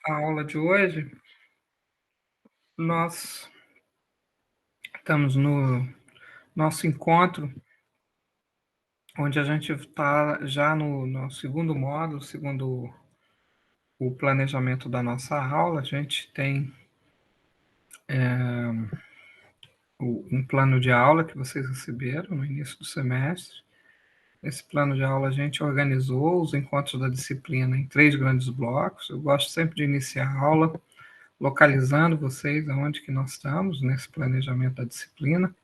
A aula de hoje, nós estamos no nosso encontro, onde a gente está já no segundo módulo, segundo o planejamento da nossa aula. A gente tem um plano de aula que vocês receberam no início do semestre. Esse plano de aula a gente organizou os encontros da disciplina em 3 grandes blocos. Eu gosto sempre de iniciar a aula localizando vocês aonde que nós estamos nesse planejamento da disciplina,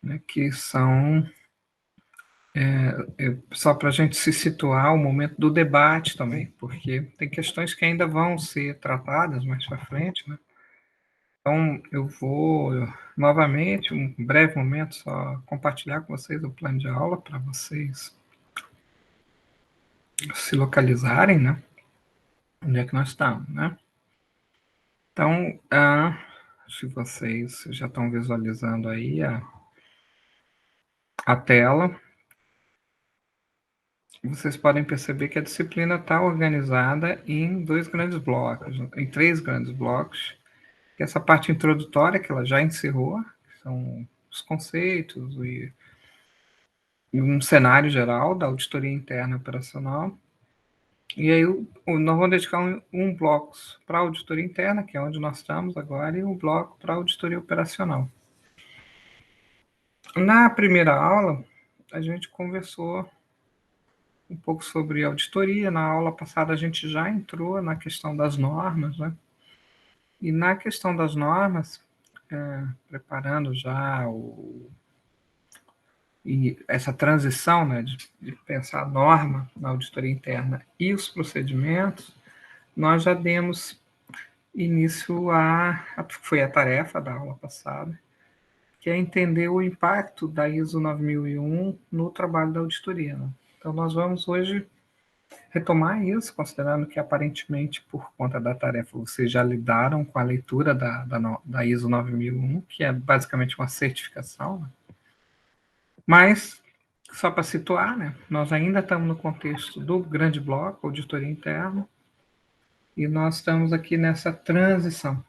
né, que são só para a gente se situar o momento do debate também, porque tem questões que ainda vão ser tratadas mais para frente, né? Então, eu vou novamente, um breve momento, só compartilhar com vocês o plano de aula para vocês se localizarem, né? Onde é que nós estamos, né? Então, se vocês já estão visualizando aí a tela, vocês podem perceber que a disciplina está organizada em 2 grandes blocos, em 3 grandes blocos. Essa parte introdutória que ela já encerrou, que são os conceitos e um cenário geral da auditoria interna operacional. E aí nós vamos dedicar um bloco para a auditoria interna, que é onde nós estamos agora, e um bloco para a auditoria operacional. Na primeira aula, a gente conversou um pouco sobre auditoria. Na aula passada, a gente já entrou na questão das normas, né? E na questão das normas, preparando já e essa transição, né, de pensar a norma na auditoria interna e os procedimentos, nós já demos início foi a tarefa da aula passada, que é entender o impacto da ISO 9001 no trabalho da auditoria, né? Então, nós vamos hoje retomar isso, considerando que, aparentemente, por conta da tarefa, vocês já lidaram com a leitura da ISO 9001, que é basicamente uma certificação, né? Mas, só para situar, né, nós ainda estamos no contexto do grande bloco, auditoria interna, e nós estamos aqui nessa transição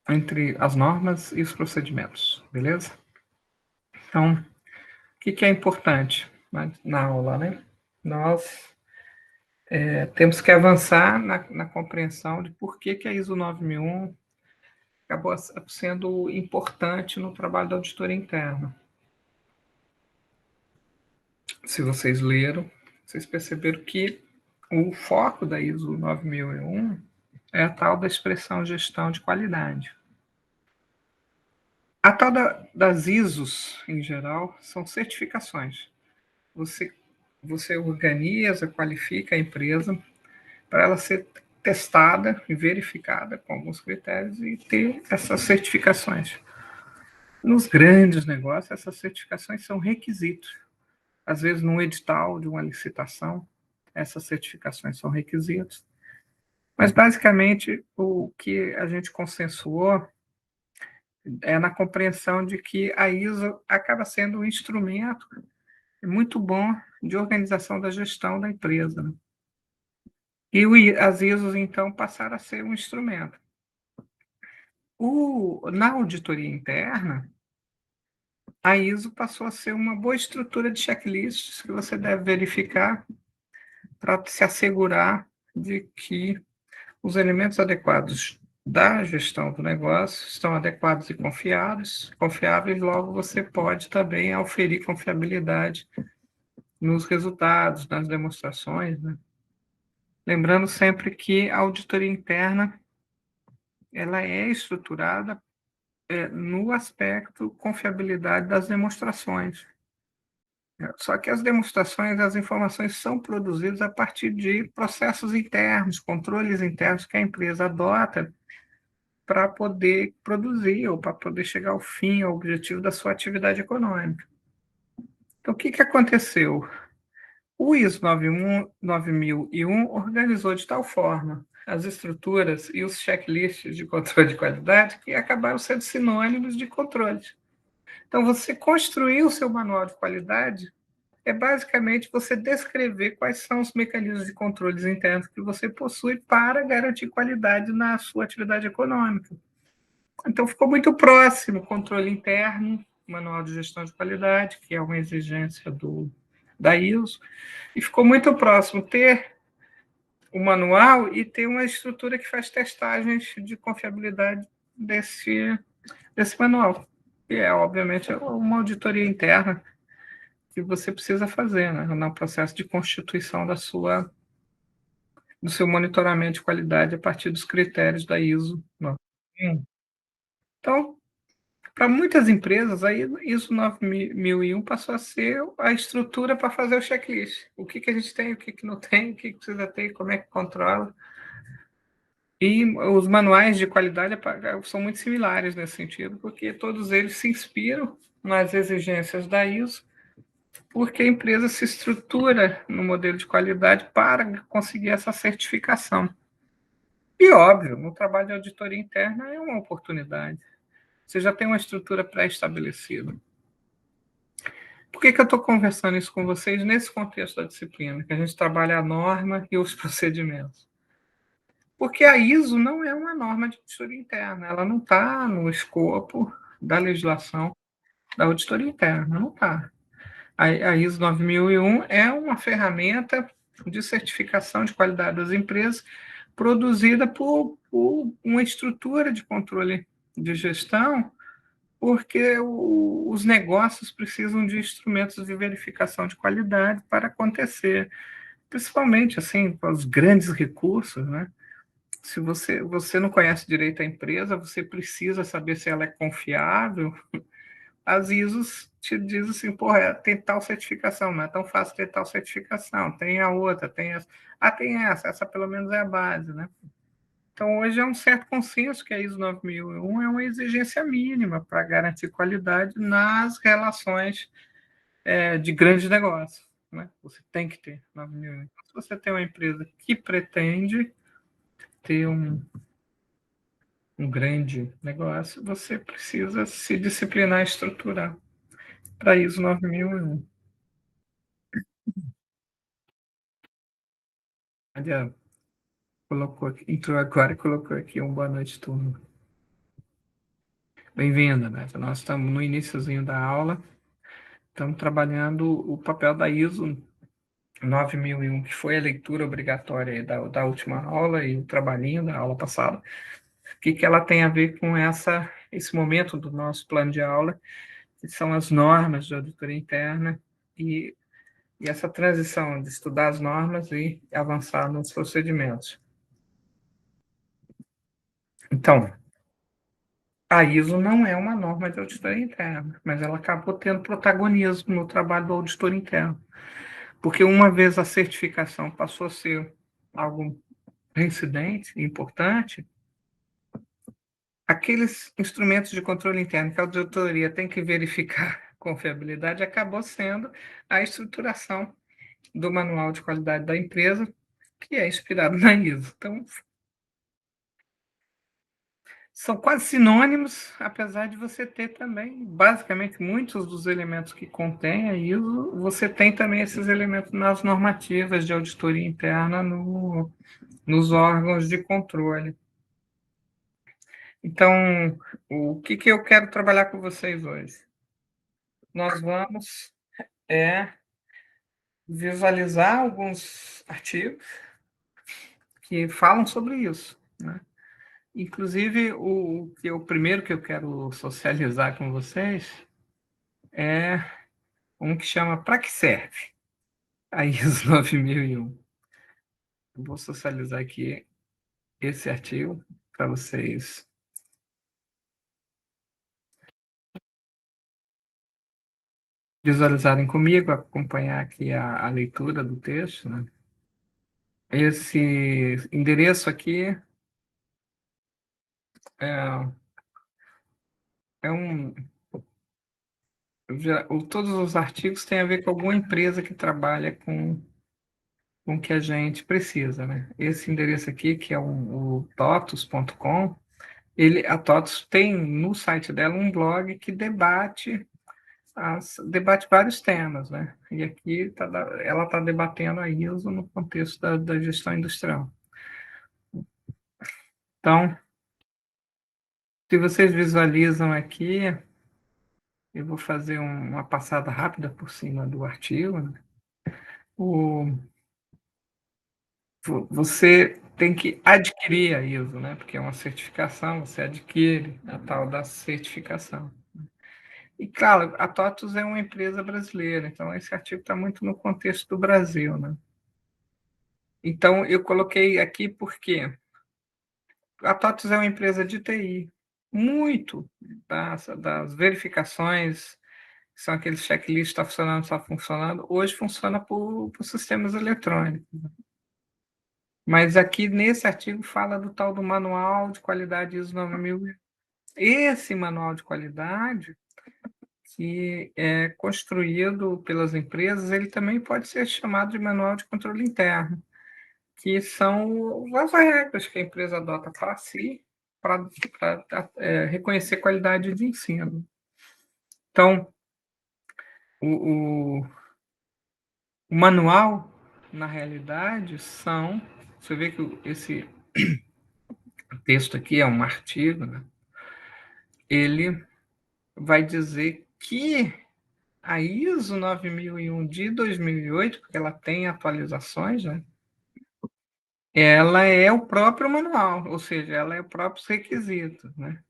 entre as normas e os procedimentos, beleza? Então, o que é importante na aula, né? Nós temos que avançar na compreensão de por que a ISO 9001 acabou sendo importante no trabalho da auditoria interna. Se vocês leram, vocês perceberam que o foco da ISO 9001 é a tal da expressão gestão de qualidade. A tal das ISOs, em geral, são certificações. Você organiza, qualifica a empresa para ela ser testada e verificada com alguns critérios e ter essas certificações. Nos grandes negócios, essas certificações são requisitos. Às vezes, num edital de uma licitação, essas certificações são requisitos. Mas, basicamente, o que a gente consensuou é na compreensão de que a ISO acaba sendo um instrumento muito bom de organização da gestão da empresa, né? E as ISOs, então, passaram a ser um instrumento. Na auditoria interna, a ISO passou a ser uma boa estrutura de checklists que você deve verificar para se assegurar de que os elementos adequados da gestão do negócio estão adequados e confiáveis, logo você pode também auferir confiabilidade nos resultados, nas demonstrações, né? Lembrando sempre que a auditoria interna ela é estruturada no aspecto confiabilidade das demonstrações. Só que as demonstrações, as informações são produzidas a partir de processos internos, controles internos que a empresa adota para poder produzir ou para poder chegar ao fim, ao objetivo da sua atividade econômica. Então, o que aconteceu? O ISO 9001 organizou de tal forma as estruturas e os checklists de controle de qualidade que acabaram sendo sinônimos de controle. Então, você construiu o seu manual de qualidade é basicamente você descrever quais são os mecanismos de controles internos que você possui para garantir qualidade na sua atividade econômica. Então, ficou muito próximo o controle interno, Manual de Gestão de Qualidade, que é uma exigência da ISO, e ficou muito próximo ter o manual e ter uma estrutura que faz testagens de confiabilidade desse manual. E é, obviamente, uma auditoria interna que você precisa fazer, né, no processo de constituição do seu monitoramento de qualidade a partir dos critérios da ISO. Então, para muitas empresas, a ISO 9001 passou a ser a estrutura para fazer o checklist. O que a gente tem, o que não tem, o que precisa ter, como é que controla. E os manuais de qualidade são muito similares nesse sentido, porque todos eles se inspiram nas exigências da ISO, porque a empresa se estrutura no modelo de qualidade para conseguir essa certificação. E, óbvio, no trabalho de auditoria interna é uma oportunidade. Você já tem uma estrutura pré-estabelecida. Por que eu estou conversando isso com vocês nesse contexto da disciplina, que a gente trabalha a norma e os procedimentos? Porque a ISO não é uma norma de auditoria interna, ela não está no escopo da legislação da auditoria interna, não está. A ISO 9001 é uma ferramenta de certificação de qualidade das empresas produzida por uma estrutura de controle de gestão, porque os negócios precisam de instrumentos de verificação de qualidade para acontecer, principalmente assim, para os grandes recursos, né? Se você não conhece direito a empresa, você precisa saber se ela é confiável. As ISOs te dizem assim, porra, tem tal certificação, não é tão fácil ter tal certificação, tem a outra, tem essa. Ah, tem essa pelo menos é a base, né? Então, hoje é um certo consenso que a ISO 9001 é uma exigência mínima para garantir qualidade nas relações de grandes negócios, né? Você tem que ter 9001. Se você tem uma empresa que pretende ter um grande negócio, você precisa se disciplinar e estruturar para ISO 9001. Aliás, entrou agora e colocou aqui um boa noite, turma. Bem-vinda, né? Nós estamos no iníciozinho da aula, estamos trabalhando o papel da ISO 9001, que foi a leitura obrigatória da última aula e o trabalhinho da aula passada. O que ela tem a ver com esse momento do nosso plano de aula, que são as normas de auditoria interna e essa transição de estudar as normas e avançar nos procedimentos. Então, a ISO não é uma norma de auditoria interna, mas ela acabou tendo protagonismo no trabalho do auditor interno, porque uma vez a certificação passou a ser algo reincidente, importante, aqueles instrumentos de controle interno que a auditoria tem que verificar confiabilidade acabou sendo a estruturação do manual de qualidade da empresa, que é inspirado na ISO. Então, são quase sinônimos, apesar de você ter também, basicamente, muitos dos elementos que contém a ISO, você tem também esses elementos nas normativas de auditoria interna nos órgãos de controle. Então, o que eu quero trabalhar com vocês hoje? Nós vamos visualizar alguns artigos que falam sobre isso, né? Inclusive, o primeiro que eu quero socializar com vocês é um que chama Para que serve? A ISO 9001. Eu vou socializar aqui esse artigo para vocês visualizarem comigo, acompanhar aqui a leitura do texto, né? Esse endereço aqui é, é um. Todos os artigos têm a ver com alguma empresa que trabalha com o que a gente precisa, né? Esse endereço aqui, que é o totus.com, a TOTUS tem no site dela um blog que debate debate vários temas, né? E aqui ela está debatendo a ISO no contexto da gestão industrial. Então, se vocês visualizam aqui, eu vou fazer uma passada rápida por cima do artigo, né? Você tem que adquirir a ISO, né? Porque é uma certificação, você adquire a tal da certificação. E, claro, a TOTUS é uma empresa brasileira, então esse artigo está muito no contexto do Brasil, né? Então, eu coloquei aqui porque a TOTUS é uma empresa de TI. Muito das verificações, que são aqueles checklists, está funcionando, está funcionando, hoje funciona por sistemas eletrônicos. Mas aqui nesse artigo fala do tal do Manual de Qualidade ISO 9000. Esse manual de qualidade, que é construído pelas empresas, ele também pode ser chamado de Manual de Controle Interno, que são as regras que a empresa adota para si, para reconhecer qualidade de ensino. Então, o, o, o manual, na realidade, são... Você vê que esse texto aqui é um artigo, né? Ele vai dizer que a ISO 9001 de 2008, porque ela tem atualizações, né? Ela é o próprio manual, ou seja, ela é o próprio requisito, né?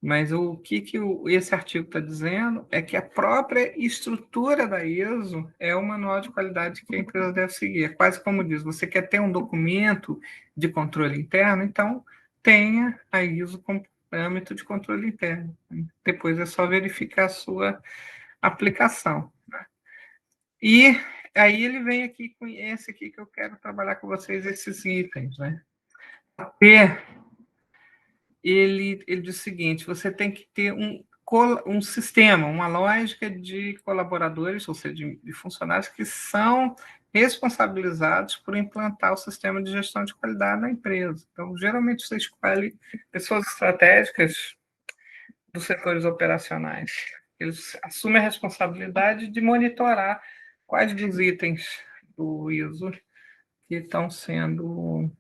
Mas o que esse artigo está dizendo é que a própria estrutura da ISO é o manual de qualidade que a empresa deve seguir. É quase como diz, você quer ter um documento de controle interno, então tenha a ISO como parâmetro de controle interno. Depois é só verificar a sua aplicação. E aí ele vem aqui com esse aqui que eu quero trabalhar com vocês, esses itens, né? P, ele diz o seguinte, você tem que ter um sistema, uma lógica de colaboradores, ou seja, de funcionários que são responsabilizados por implantar o sistema de gestão de qualidade na empresa. Então, geralmente, você escolhe pessoas estratégicas dos setores operacionais. Eles assumem a responsabilidade de monitorar quais dos itens do ISO que estão sendo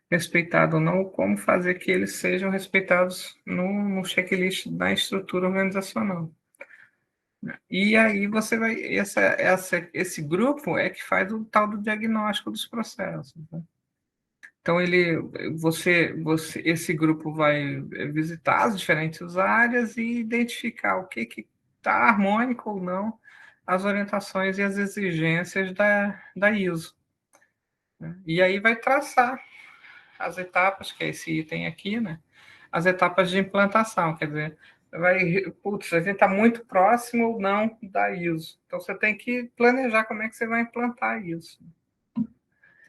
respeitados ou não, como fazer que eles sejam respeitados no checklist da estrutura organizacional. E aí você vai... Esse grupo é que faz o tal do diagnóstico dos processos, né? Então, esse grupo vai visitar as diferentes áreas e identificar o que está harmônico ou não as orientações e as exigências da ISO, né? E aí vai traçar as etapas, que é esse item aqui, né? As etapas de implantação, quer dizer, a gente está muito próximo ou não da ISO. Então, você tem que planejar como é que você vai implantar isso.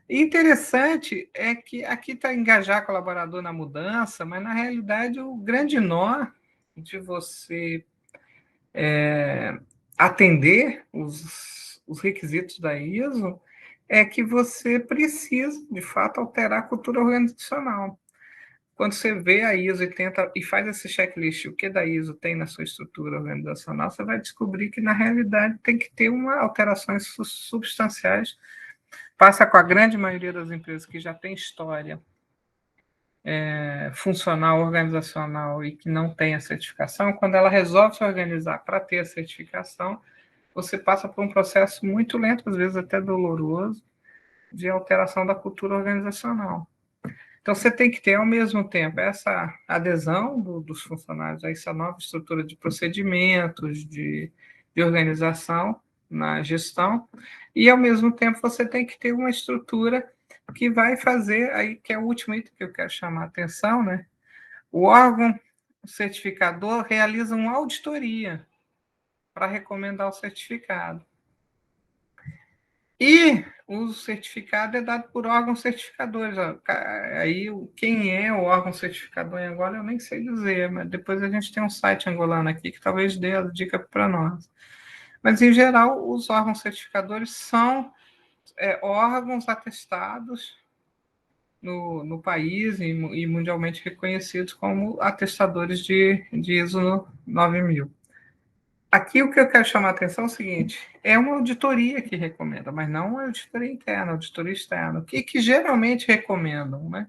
E interessante é que aqui está engajar colaborador na mudança, mas na realidade o grande nó de você atender os requisitos da ISO é que você precisa, de fato, alterar a cultura organizacional. Quando você vê a ISO e faz esse checklist, o que da ISO tem na sua estrutura organizacional, você vai descobrir que, na realidade, tem que ter alterações substanciais. Passa com a grande maioria das empresas que já tem história funcional, organizacional e que não tem a certificação. Quando ela resolve se organizar para ter a certificação, você passa por um processo muito lento, às vezes até doloroso, de alteração da cultura organizacional. Então, você tem que ter, ao mesmo tempo, essa adesão dos funcionários a essa nova estrutura de procedimentos, de organização na gestão, e, ao mesmo tempo, você tem que ter uma estrutura que vai fazer, aí que é o último item que eu quero chamar a atenção, né? O órgão certificador realiza uma auditoria para recomendar o certificado. E o certificado é dado por órgãos certificadores. Aí, quem é o órgão certificador em Angola, eu nem sei dizer, mas depois a gente tem um site angolano aqui que talvez dê a dica para nós. Mas, em geral, os órgãos certificadores são órgãos atestados no país e mundialmente reconhecidos como atestadores de ISO 9000. Aqui o que eu quero chamar a atenção é o seguinte: é uma auditoria que recomenda, mas não uma auditoria interna, auditoria externa. O que geralmente recomendam, né?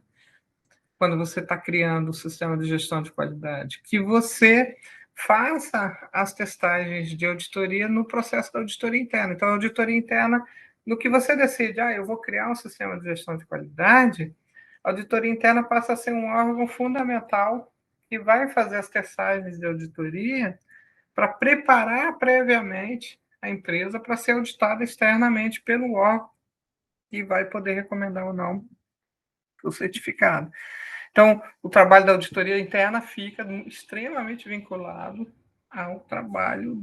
Quando você está criando um sistema de gestão de qualidade, que você faça as testagens de auditoria no processo da auditoria interna. Então, a auditoria interna, no que você decide, eu vou criar um sistema de gestão de qualidade, a auditoria interna passa a ser um órgão fundamental que vai fazer as testagens de auditoria para preparar previamente a empresa para ser auditada externamente pelo órgão que vai poder recomendar ou não o certificado. Então, o trabalho da auditoria interna fica extremamente vinculado ao trabalho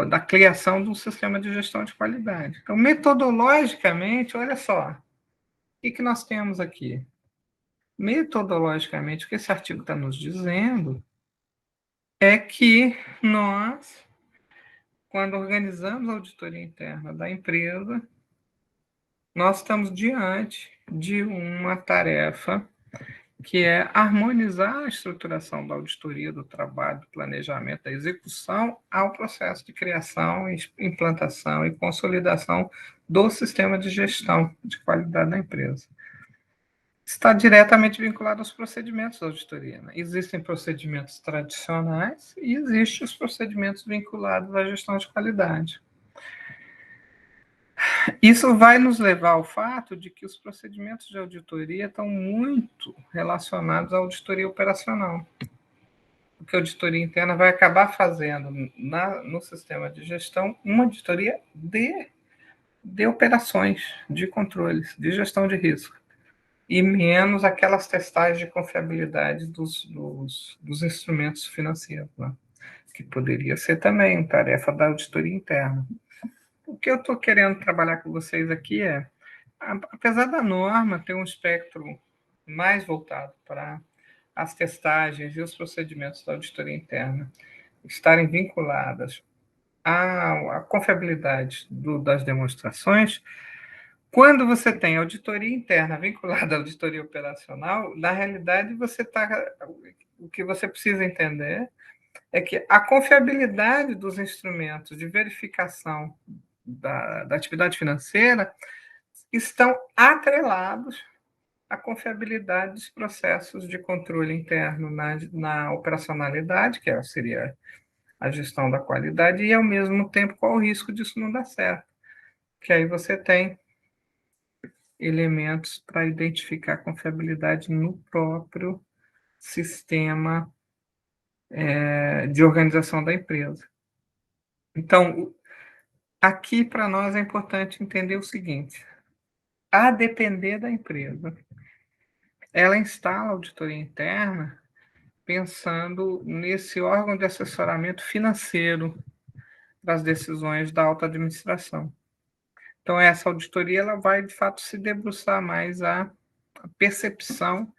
da criação do sistema de gestão de qualidade. Então, metodologicamente, olha só, o que nós temos aqui? Metodologicamente, o que esse artigo está nos dizendo é que nós, quando organizamos a auditoria interna da empresa, nós estamos diante de uma tarefa que é harmonizar a estruturação da auditoria, do trabalho, do planejamento, da execução ao processo de criação, implantação e consolidação do sistema de gestão de qualidade da empresa. Está diretamente vinculado aos procedimentos da auditoria, né? Existem procedimentos tradicionais e existem os procedimentos vinculados à gestão de qualidade. Isso vai nos levar ao fato de que os procedimentos de auditoria estão muito relacionados à auditoria operacional. Porque a auditoria interna vai acabar fazendo no sistema de gestão uma auditoria de operações, de controles, de gestão de risco, e menos aquelas testagens de confiabilidade dos instrumentos financeiros, né? Que poderia ser também tarefa da auditoria interna. O que eu estou querendo trabalhar com vocês aqui é, apesar da norma ter um espectro mais voltado para as testagens e os procedimentos da auditoria interna estarem vinculadas à confiabilidade das demonstrações, quando você tem auditoria interna vinculada à auditoria operacional, na realidade o que você precisa entender é que a confiabilidade dos instrumentos de verificação da atividade financeira estão atrelados à confiabilidade dos processos de controle interno na operacionalidade, que seria a gestão da qualidade, e, ao mesmo tempo, qual o risco disso não dar certo. Que aí você tem elementos para identificar a confiabilidade no próprio sistema de organização da empresa. Então, aqui para nós é importante entender o seguinte: a depender da empresa, ela instala a auditoria interna pensando nesse órgão de assessoramento financeiro das decisões da alta administração. Então, essa auditoria ela vai, de fato, se debruçar mais à percepção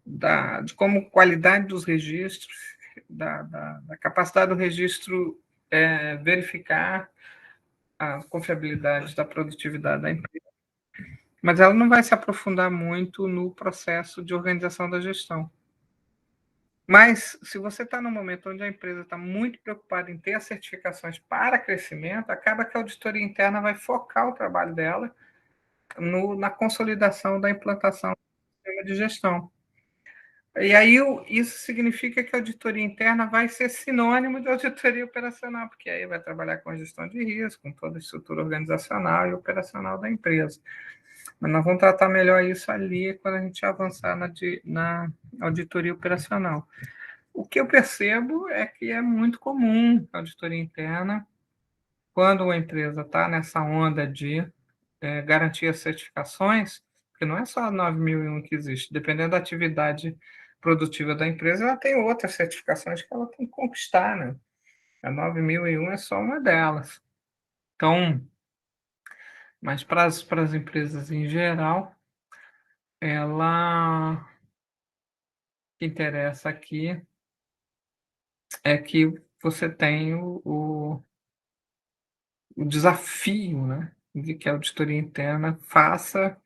de como a qualidade dos registros, da capacidade do registro verificar a confiabilidade da produtividade da empresa. Mas ela não vai se aprofundar muito no processo de organização da gestão. Mas, se você está no momento onde a empresa está muito preocupada em ter as certificações para crescimento, acaba que a auditoria interna vai focar o trabalho dela na consolidação da implantação do sistema de gestão. E aí, isso significa que a auditoria interna vai ser sinônimo de auditoria operacional, porque aí vai trabalhar com a gestão de risco, com toda a estrutura organizacional e operacional da empresa. Mas nós vamos tratar melhor isso ali quando a gente avançar na auditoria operacional. O que eu percebo é que é muito comum a auditoria interna, quando uma empresa está nessa onda de garantir as certificações, porque não é só a 9001 que existe, dependendo da atividade produtiva da empresa, ela tem outras certificações que ela tem que conquistar, né? A 9001 é só uma delas. Então, mas para as empresas em geral, ela o que interessa aqui é que você tem o desafio, né, de que a auditoria interna faça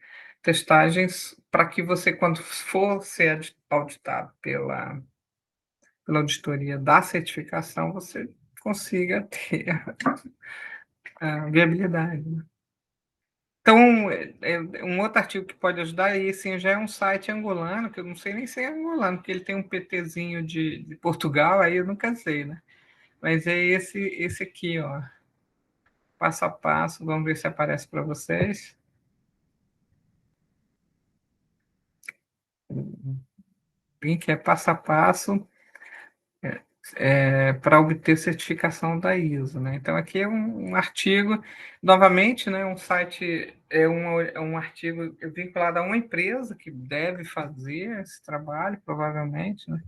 testagens para que você, quando for ser auditado pela auditoria da certificação, você consiga ter a viabilidade, né? Então, um outro artigo que pode ajudar, e assim, já é um site angolano, que eu não sei nem se é angolano, porque ele tem um PTzinho de Portugal, aí eu nunca sei, né? Mas é esse aqui, ó, passo a passo, vamos ver se aparece para vocês. O link é passo a passo para obter certificação da ISO, né? Então aqui é um artigo, novamente, né? Um site é um artigo vinculado a uma empresa que deve fazer esse trabalho, provavelmente, né?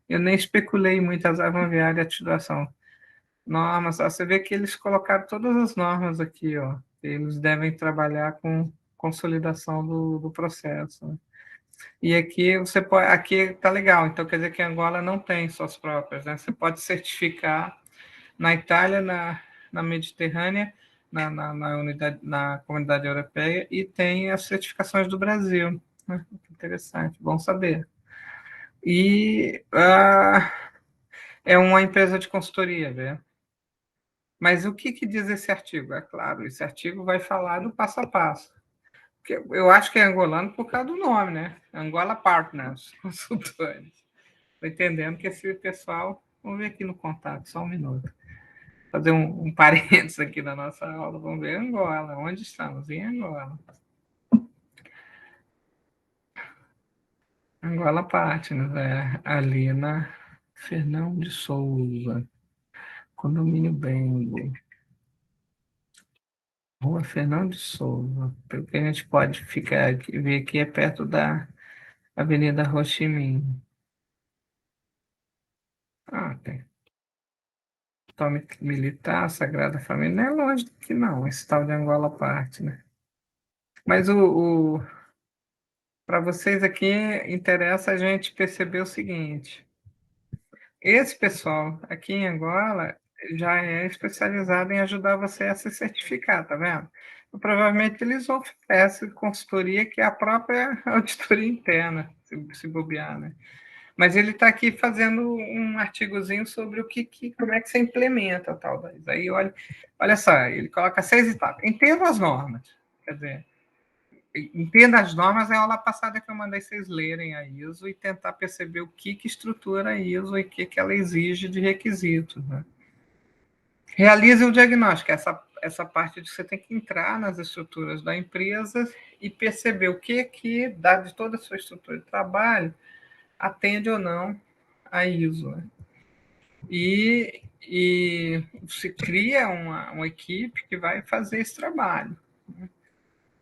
Eu nem especulei muito as avaliar a titulação. Normas, ó, você vê que eles colocaram todas as normas aqui, ó. Eles devem trabalhar com consolidação do processo, né? E aqui você pode, aqui tá legal. Então quer dizer que Angola não tem suas próprias, né? Você pode certificar na Itália, na Mediterrânea, na unidade, na Comunidade Europeia e tem as certificações do Brasil, né? Interessante, bom saber. E é uma empresa de consultoria, né? Mas o que diz esse artigo? É claro, esse artigo vai falar do passo a passo. Eu acho que é angolano por causa do nome, né? Angola Partners, consultores. Estou entendendo que esse pessoal. Vamos ver aqui no contato, só um minuto. Fazer um parênteses aqui na nossa aula. Vamos ver Angola. Onde estamos? Em Angola. Angola Partners, ali na Fernão de Souza, Condomínio Bengo. Rua Fernão de Souza. Pelo que a gente pode ficar aqui, ver aqui, é perto da Avenida Ho Chi Minh. Ah, tem. Tome Militar, Sagrada Família. Não é longe daqui, não, esse tal de Angola Parte, né? Mas para vocês aqui, interessa a gente perceber o seguinte: esse pessoal aqui em Angola já é especializado em ajudar você a se certificar, tá vendo? Então, provavelmente eles oferecem consultoria, que é a própria auditoria interna, se bobear, né? Mas ele está aqui fazendo um artigozinho sobre como é que você implementa a tal daí. Aí olha só, ele coloca 6 etapas. Entenda as normas. Quer dizer, entenda as normas é a aula passada que eu mandei vocês lerem a ISO e tentar perceber o que estrutura a ISO e o que ela exige de requisitos, né? Realize o diagnóstico, essa parte de você tem que entrar nas estruturas da empresa e perceber o que dado de toda a sua estrutura de trabalho, atende ou não a ISO, né? E se cria uma equipe que vai fazer esse trabalho.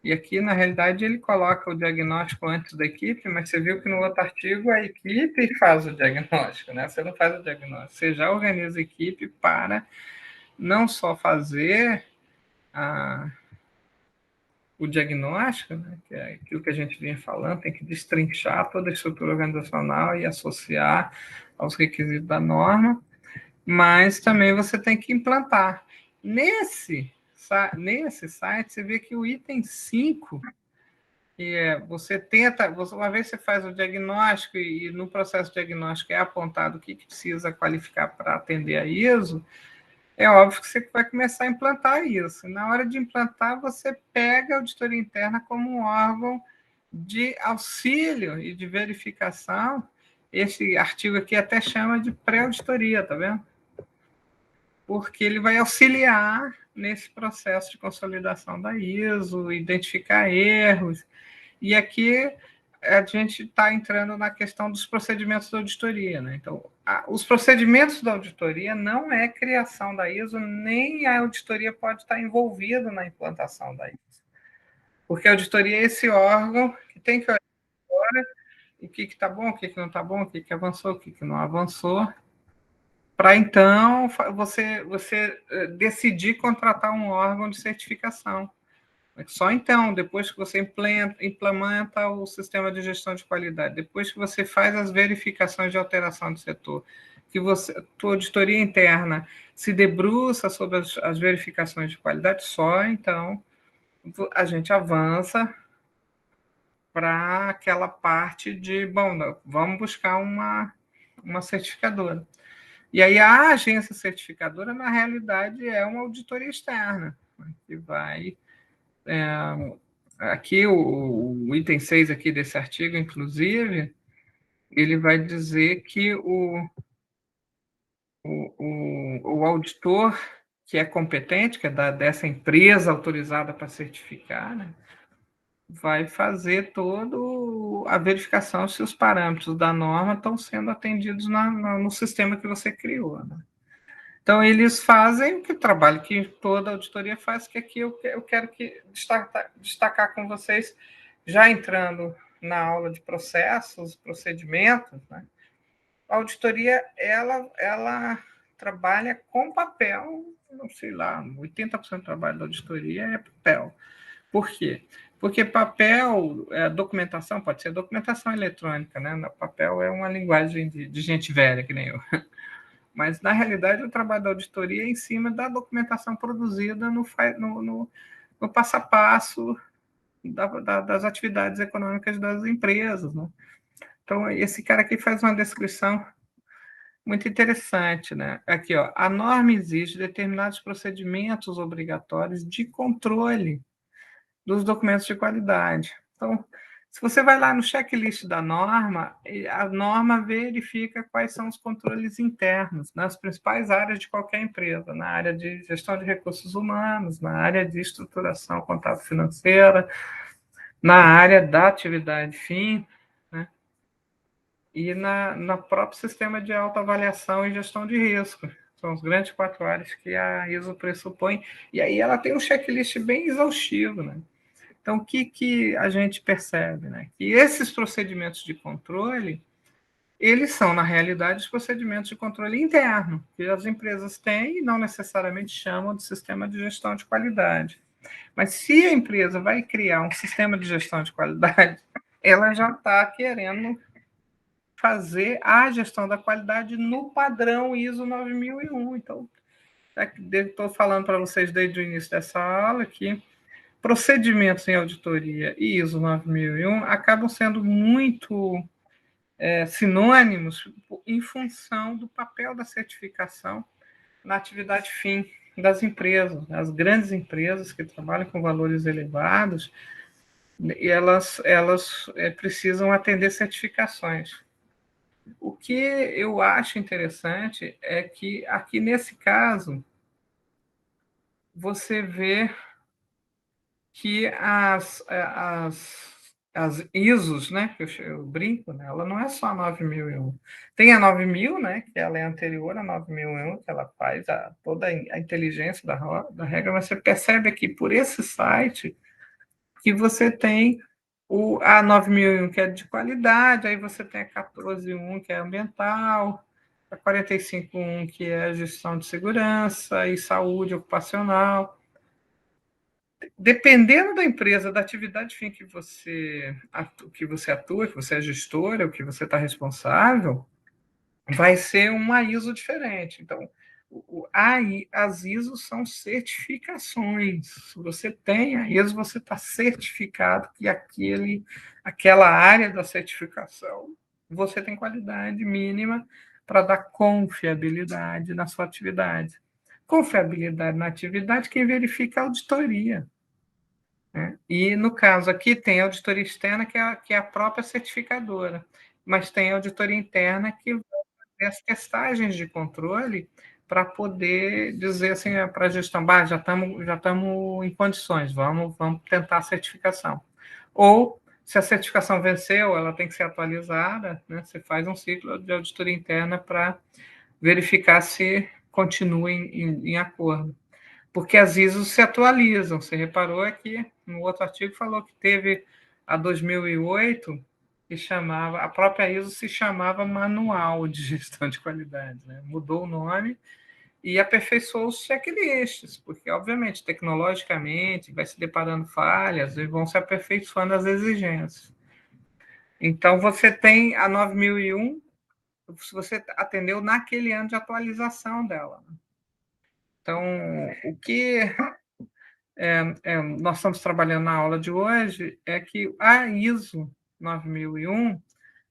E aqui, na realidade, ele coloca o diagnóstico antes da equipe, mas você viu que no outro artigo a equipe faz o diagnóstico, né? Você não faz o diagnóstico, você já organiza a equipe para não só fazer o diagnóstico, né, que é aquilo que a gente vinha falando, tem que destrinchar toda a estrutura organizacional e associar aos requisitos da norma, mas também você tem que implantar. Nesse site, você vê que o item 5, que é você tenta, uma vez você faz o diagnóstico e no processo diagnóstico é apontado o que precisa qualificar para atender a ISO, é óbvio que você vai começar a implantar isso. Na hora de implantar, você pega a auditoria interna como um órgão de auxílio e de verificação. Esse artigo aqui até chama de pré-auditoria, tá vendo? Porque ele vai auxiliar nesse processo de consolidação da ISO, identificar erros. E aqui a gente está entrando na questão dos procedimentos da auditoria, né? Então, os procedimentos da auditoria não é criação da ISO, nem a auditoria pode estar envolvida na implantação da ISO. Porque a auditoria é esse órgão que tem que olhar o que está bom, o que não está bom, o que avançou, o que não avançou, para então você decidir contratar um órgão de certificação. Só então, depois que você implementa o sistema de gestão de qualidade, depois que você faz as verificações de alteração do setor, que a tua auditoria interna se debruça sobre as verificações de qualidade, só então a gente avança para aquela parte de, bom, vamos buscar uma certificadora. E aí a agência certificadora, na realidade, é uma auditoria externa, né, que vai... Aqui, o item 6 aqui desse artigo, inclusive, ele vai dizer que o auditor que é competente, que é dessa empresa autorizada para certificar, né, vai fazer toda a verificação se os parâmetros da norma estão sendo atendidos no sistema que você criou, né? Então, eles fazem o trabalho que toda auditoria faz, que aqui eu quero destacar com vocês, já entrando na aula de processos, procedimentos, né? A auditoria, ela trabalha com papel, não sei lá, 80% do trabalho da auditoria é papel. Por quê? Porque papel, documentação, pode ser documentação eletrônica, né? Papel é uma linguagem de gente velha, que nem eu. Mas, na realidade, o trabalho da auditoria é em cima da documentação produzida no passo a passo das atividades econômicas das empresas, né? Então, esse cara aqui faz uma descrição muito interessante, né? Aqui, ó, a norma exige determinados procedimentos obrigatórios de controle dos documentos de qualidade. Então, se você vai lá no checklist da norma, a norma verifica quais são os controles internos nas principais áreas de qualquer empresa, na área de gestão de recursos humanos, na área de estruturação contábil financeira, na área da atividade fim, né? E no próprio sistema de autoavaliação e gestão de risco. São os grandes 4 áreas que a ISO pressupõe. E aí ela tem um checklist bem exaustivo, né? Então, o que a gente percebe? Né? Que esses procedimentos de controle, eles são, na realidade, os procedimentos de controle interno, que as empresas têm e não necessariamente chamam de sistema de gestão de qualidade. Mas se a empresa vai criar um sistema de gestão de qualidade, ela já está querendo fazer a gestão da qualidade no padrão ISO 9001. Então, estou falando para vocês desde o início dessa aula que procedimentos em auditoria e ISO 9001 acabam sendo muito sinônimos em função do papel da certificação na atividade fim das empresas. As grandes empresas que trabalham com valores elevados, elas precisam atender certificações. O que eu acho interessante é que, aqui nesse caso, você vê que as ISOs, né, que eu brinco, né, ela não é só a 9001. Tem a 9000, né, que ela é anterior à 9001, que ela faz toda a inteligência da regra, mas você percebe aqui por esse site que você tem a 9001, que é de qualidade, aí você tem a 141, que é ambiental, a 451, que é a gestão de segurança e saúde ocupacional. Dependendo da empresa, da atividade fim que você atua, que você é gestora, o que você está responsável, vai ser uma ISO diferente. Então, as ISOs são certificações. Se você tem a ISO, você está certificado que aquela área da certificação você tem qualidade mínima para dar confiabilidade na sua atividade. Confiabilidade na atividade, quem verifica é a auditoria. Né? E, no caso aqui, tem a auditoria externa, que é a própria certificadora, mas tem a auditoria interna que vai fazer as testagens de controle para poder dizer assim para a gestão, já estamos em condições, vamos tentar a certificação. Ou, se a certificação venceu, ela tem que ser atualizada, né? Você faz um ciclo de auditoria interna para verificar se continua em acordo. Porque as ISOs se atualizam. Você reparou aqui, no outro artigo, falou que teve a 2008, que chamava, a própria ISO se chamava Manual de Gestão de Qualidade. Né? Mudou o nome e aperfeiçoou os checklists, porque, obviamente, tecnologicamente, vai se deparando falhas e vão se aperfeiçoando as exigências. Então, você tem a 9001, se você atendeu naquele ano de atualização dela. Então, o que nós estamos trabalhando na aula de hoje é que a ISO 9001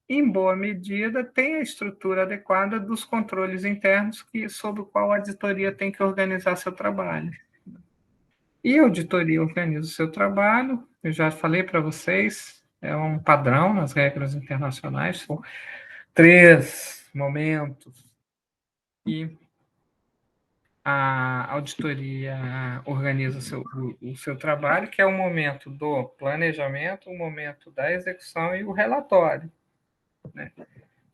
em boa medida, tem a estrutura adequada dos controles internos sob o qual a auditoria tem que organizar seu trabalho. E a auditoria organiza o seu trabalho, eu já falei para vocês, é um padrão nas regras internacionais, são 3 momentos e a auditoria organiza o seu trabalho, que é o momento do planejamento, o momento da execução e o relatório, né?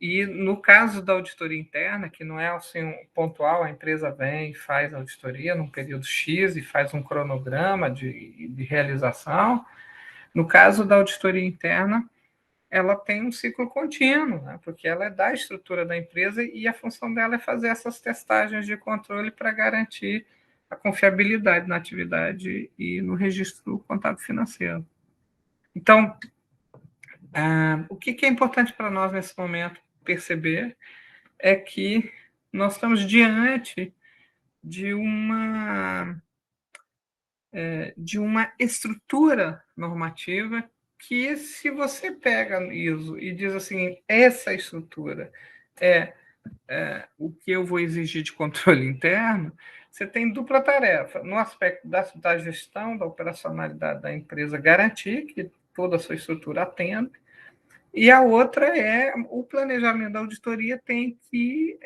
E no caso da auditoria interna, que não é assim pontual, a empresa vem e faz a auditoria num período X e faz um cronograma de realização. No caso da auditoria interna, ela tem um ciclo contínuo, né? Porque ela é da estrutura da empresa e a função dela é fazer essas testagens de controle para garantir a confiabilidade na atividade e no registro contábil financeiro. Então, o que é importante para nós nesse momento perceber é que nós estamos diante de uma estrutura normativa que, se você pega ISO e diz assim, essa estrutura é, o que eu vou exigir de controle interno, você tem dupla tarefa. No aspecto da gestão, da operacionalidade da empresa, garantir que toda a sua estrutura atenda, e a outra é o planejamento da auditoria tem que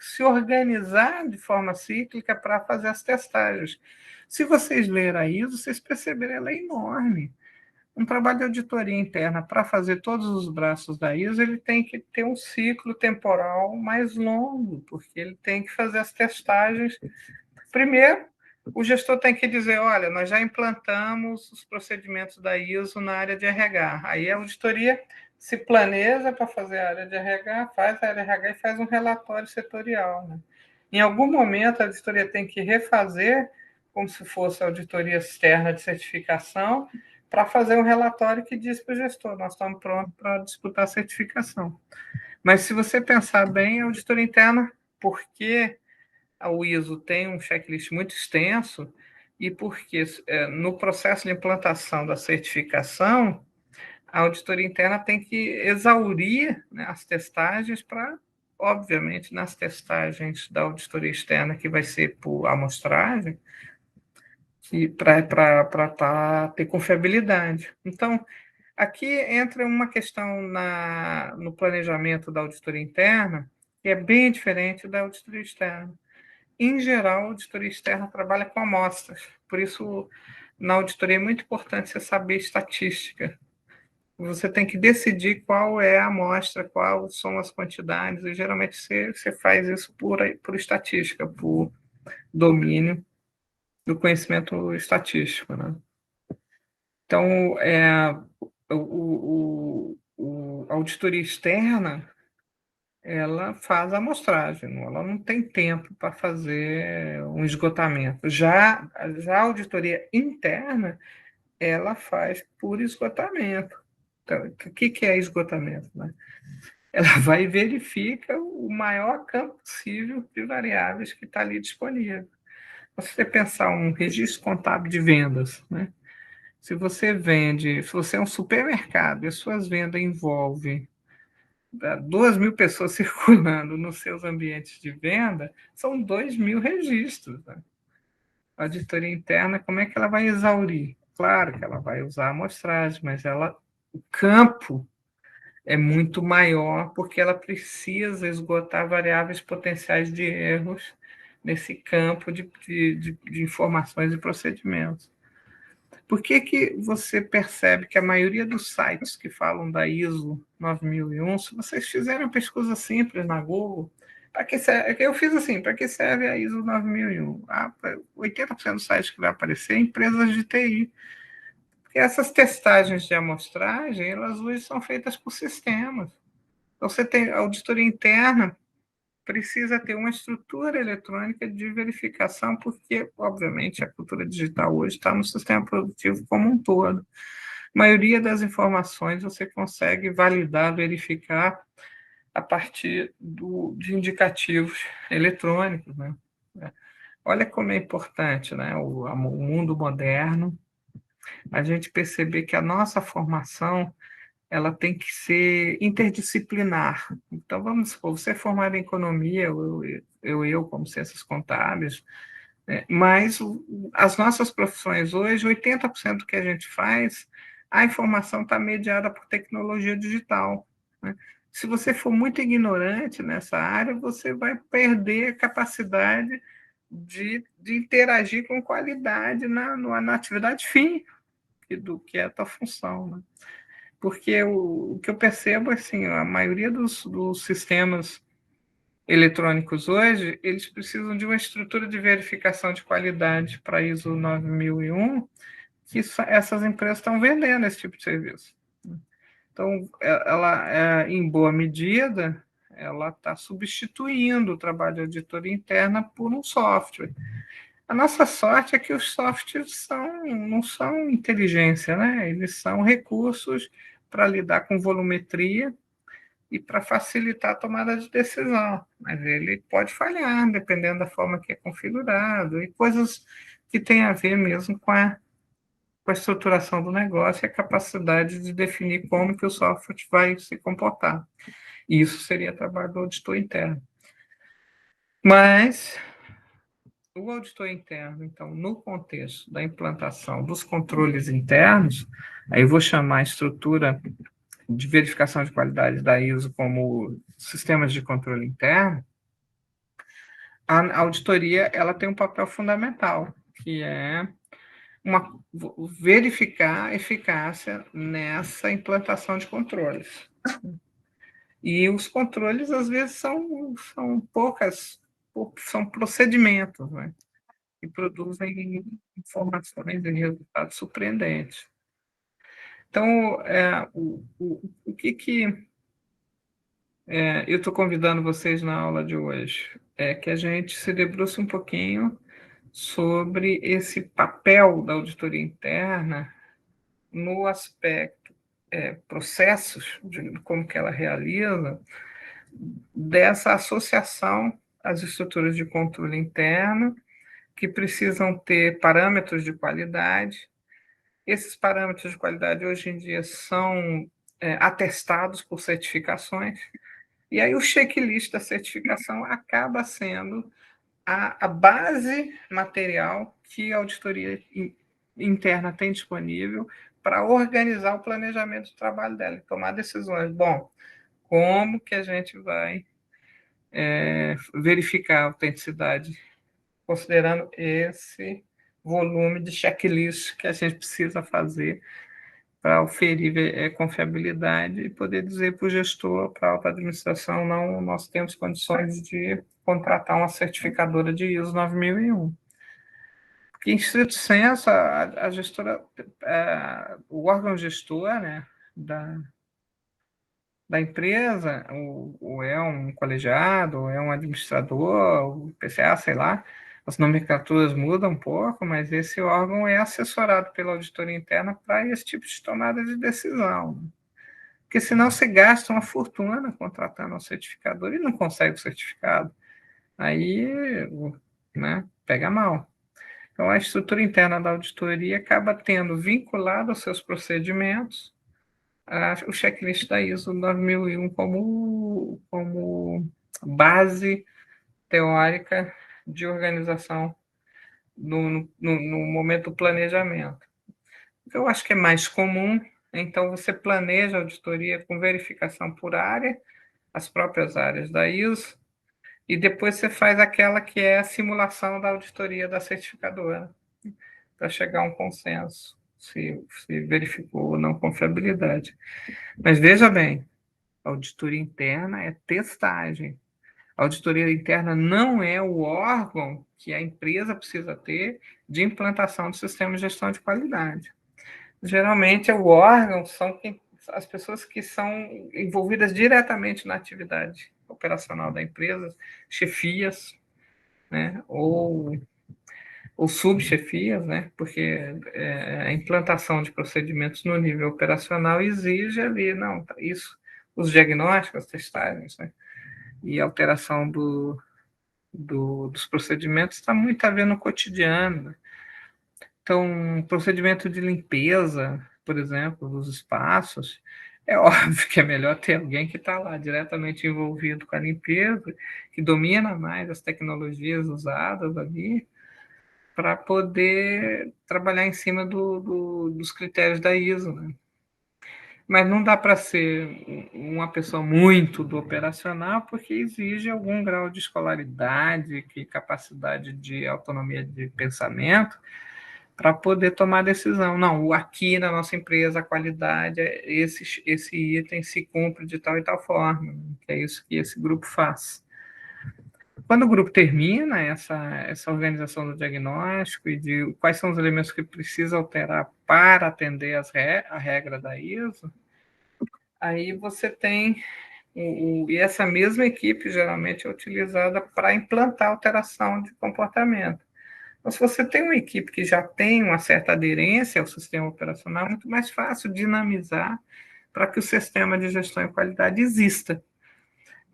se organizar de forma cíclica para fazer as testagens. Se vocês lerem a ISO, vocês perceberem, ela é enorme. Um trabalho de auditoria interna para fazer todos os braços da ISO, ele tem que ter um ciclo temporal mais longo, porque ele tem que fazer as testagens. Primeiro, o gestor tem que dizer, olha, nós já implantamos os procedimentos da ISO na área de RH. Aí a auditoria se planeja para fazer a área de RH, faz a área de RH e faz um relatório setorial, né? Em algum momento, a auditoria tem que refazer, como se fosse a auditoria externa de certificação, para fazer um relatório que diz para o gestor, nós estamos prontos para disputar a certificação. Mas se você pensar bem, a auditoria interna, porque o ISO tem um checklist muito extenso e porque no processo de implantação da certificação, a auditoria interna tem que exaurir, né, as testagens para, obviamente, nas testagens da auditoria externa, que vai ser por amostragem, para ter confiabilidade. Então, aqui entra uma questão no planejamento da auditoria interna, que é bem diferente da auditoria externa. Em geral, a auditoria externa trabalha com amostras, por isso, na auditoria é muito importante você saber estatística. Você tem que decidir qual é a amostra, quais são as quantidades, e geralmente você faz isso por estatística, por domínio do conhecimento estatístico, né? Então, a auditoria externa, ela faz a amostragem, ela não tem tempo para fazer um esgotamento. Já a auditoria interna, ela faz por esgotamento. Então, o que é esgotamento, né? Ela vai e verifica o maior campo possível de variáveis que está ali disponível. Se você pensar um registro contábil de vendas, né? Se você é um supermercado e as suas vendas envolvem 2.000 pessoas circulando nos seus ambientes de venda, são 2.000 registros, né? A auditoria interna, como é que ela vai exaurir? Claro que ela vai usar a amostragem, mas o campo é muito maior porque ela precisa esgotar variáveis potenciais de erros nesse campo de informações e procedimentos. Por que você percebe que a maioria dos sites que falam da ISO 9001, se vocês fizerem uma pesquisa simples na Google, eu fiz assim, para que serve a ISO 9001? 80% dos sites que vai aparecer é empresas de TI. Porque essas testagens de amostragem, elas hoje são feitas por sistemas. Então, você tem a auditoria interna, precisa ter uma estrutura eletrônica de verificação, porque, obviamente, a cultura digital hoje está no sistema produtivo como um todo. A maioria das informações você consegue validar, verificar a partir de indicativos eletrônicos, né? Olha como é importante, né? O mundo moderno, a gente perceber que a nossa formação ela tem que ser interdisciplinar. Então, vamos supor, você é formado em economia, eu como ciências contábeis, mas as nossas profissões hoje, 80% do que a gente faz, a informação está mediada por tecnologia digital, né? Se você for muito ignorante nessa área, você vai perder a capacidade de interagir com qualidade na atividade fim do que é a tua função, né? Porque o que eu percebo, assim, a maioria dos sistemas eletrônicos hoje, eles precisam de uma estrutura de verificação de qualidade para ISO 9001, que essas empresas estão vendendo esse tipo de serviço. Então, ela em boa medida, ela está substituindo o trabalho de auditoria interna por um software. A nossa sorte é que os softwares não são inteligência, né? Eles são recursos para lidar com volumetria e para facilitar a tomada de decisão. Mas ele pode falhar, dependendo da forma que é configurado, e coisas que têm a ver mesmo com a estruturação do negócio e a capacidade de definir como que o software vai se comportar. E isso seria trabalho do auditor interno. Mas o auditor interno, então, no contexto da implantação dos controles internos, aí eu vou chamar a estrutura de verificação de qualidade da ISO como sistemas de controle interno, a auditoria ela tem um papel fundamental, que é verificar a eficácia nessa implantação de controles. E os controles, às vezes, são procedimentos, né? Que produzem informações e resultados surpreendentes. Então, o que eu estou convidando vocês na aula de hoje é que a gente se debruce um pouquinho sobre esse papel da auditoria interna no aspecto processos, de como que ela realiza, dessa associação às estruturas de controle interno, que precisam ter parâmetros de qualidade. Esses parâmetros de qualidade, hoje em dia, são atestados por certificações, e aí o checklist da certificação acaba sendo a base material que a auditoria interna tem disponível para organizar o planejamento do trabalho dela e tomar decisões. Bom, como que a gente vai verificar a autenticidade, considerando esse volume de checklist que a gente precisa fazer para oferir confiabilidade e poder dizer para o gestor, para a alta administração, não, nós temos condições de contratar uma certificadora de ISO 9001. Porque, em estrito senso, a gestora, o órgão gestor, né, da empresa, ou é um colegiado, ou é um administrador, o PCA, sei lá, as nomenclaturas mudam um pouco, mas esse órgão é assessorado pela auditoria interna para esse tipo de tomada de decisão. Porque senão você gasta uma fortuna contratando um certificador e não consegue o certificado. Aí, né, pega mal. Então, a estrutura interna da auditoria acaba tendo vinculado aos seus procedimentos o checklist da ISO 9001 como base teórica de organização no momento do planejamento. Eu acho que é mais comum, então você planeja a auditoria com verificação por área, as próprias áreas da ISO, e depois você faz aquela que é a simulação da auditoria da certificadora, para chegar a um consenso, se verificou ou não confiabilidade. Mas veja bem, a auditoria interna é testagem. A auditoria interna não é o órgão que a empresa precisa ter de implantação do sistema de gestão de qualidade. Geralmente, o órgão são as pessoas que são envolvidas diretamente na atividade operacional da empresa, chefias, né, ou subchefias, né, porque a implantação de procedimentos no nível operacional exige ali, não, isso, os diagnósticos, as testagens, né, e alteração dos procedimentos está muito a ver no cotidiano. Então, procedimento de limpeza, por exemplo, dos espaços, É óbvio que é melhor ter alguém que está lá diretamente envolvido com a limpeza, que domina mais as tecnologias usadas ali, para poder trabalhar em cima dos critérios da ISO, né? Mas não dá para ser uma pessoa muito do operacional, porque exige algum grau de escolaridade, que capacidade de autonomia de pensamento, para poder tomar decisão. Não, aqui na nossa empresa a qualidade, esse item se cumpre de tal e tal forma, que é isso que esse grupo faz. Quando o grupo termina essa organização do diagnóstico e de quais são os elementos que precisa alterar para atender a regra da ISO, aí você tem e essa mesma equipe geralmente é utilizada para implantar alteração de comportamento. Então, se você tem uma equipe que já tem uma certa aderência ao sistema operacional, é muito mais fácil dinamizar para que o sistema de gestão e qualidade exista.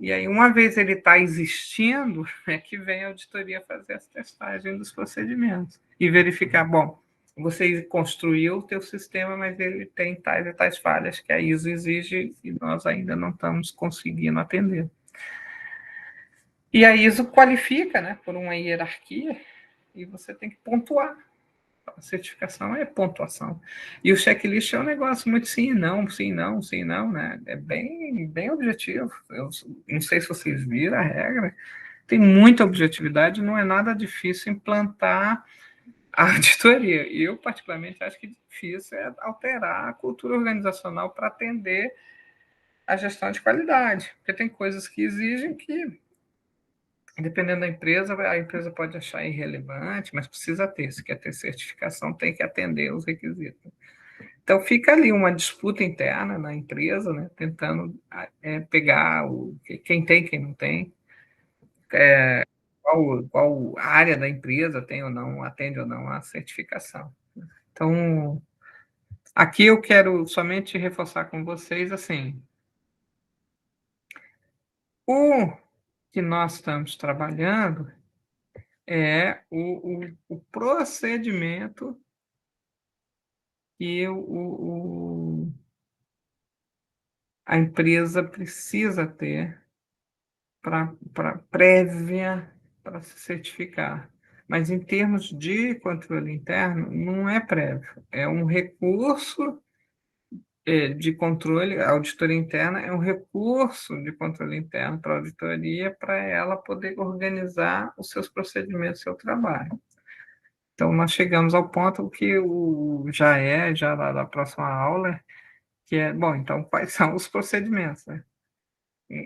E aí, uma vez ele está existindo, é que vem a auditoria fazer as testagens dos procedimentos e verificar, bom, você construiu o teu sistema, mas ele tem tais e tais falhas que a ISO exige e nós ainda não estamos conseguindo atender. E a ISO qualifica, né, por uma hierarquia e você tem que pontuar. A certificação é pontuação. E o checklist é um negócio muito sim, não, sim, não, sim, não, né? É bem objetivo. Eu não sei se vocês viram a regra. Tem muita objetividade, não é nada difícil implantar a auditoria. E eu, particularmente, acho que difícil é alterar a cultura organizacional para atender a gestão de qualidade. Porque tem coisas que exigem que, dependendo da empresa, a empresa pode achar irrelevante, mas precisa ter. Se quer ter certificação, tem que atender os requisitos. Então, fica ali uma disputa interna na empresa, né, tentando pegar quem tem, quem não tem, qual área da empresa tem ou não, atende ou não a certificação. Então, aqui eu quero somente reforçar com vocês, assim, o que nós estamos trabalhando é o procedimento que a empresa precisa ter para prévia para se certificar. Mas em termos de controle interno, não é prévio, é um recurso de controle, a auditoria interna é um recurso de controle interno para a auditoria para ela poder organizar os seus procedimentos, seu trabalho. Então, nós chegamos ao ponto que já da próxima aula, que é, bom, então, quais são os procedimentos, né?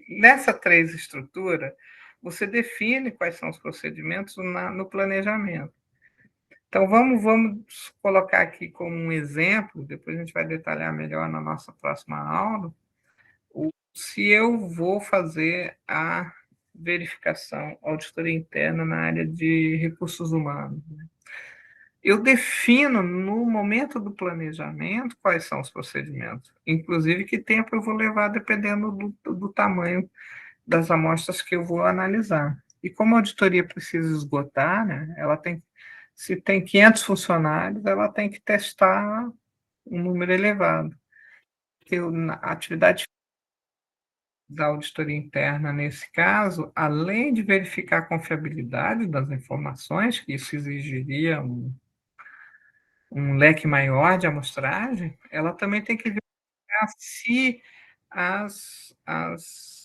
Nessa três estrutura, você define quais são os procedimentos no planejamento. Então, vamos colocar aqui como um exemplo, depois a gente vai detalhar melhor na nossa próxima aula, se eu vou fazer a verificação, auditoria interna na área de recursos humanos. Eu defino, no momento do planejamento, quais são os procedimentos, inclusive que tempo eu vou levar, dependendo do tamanho das amostras que eu vou analisar. E como a auditoria precisa esgotar, né, ela tem, se tem 500 funcionários, ela tem que testar um número elevado. Porque a atividade da auditoria interna, nesse caso, além de verificar a confiabilidade das informações, que isso exigiria um leque maior de amostragem, ela também tem que verificar se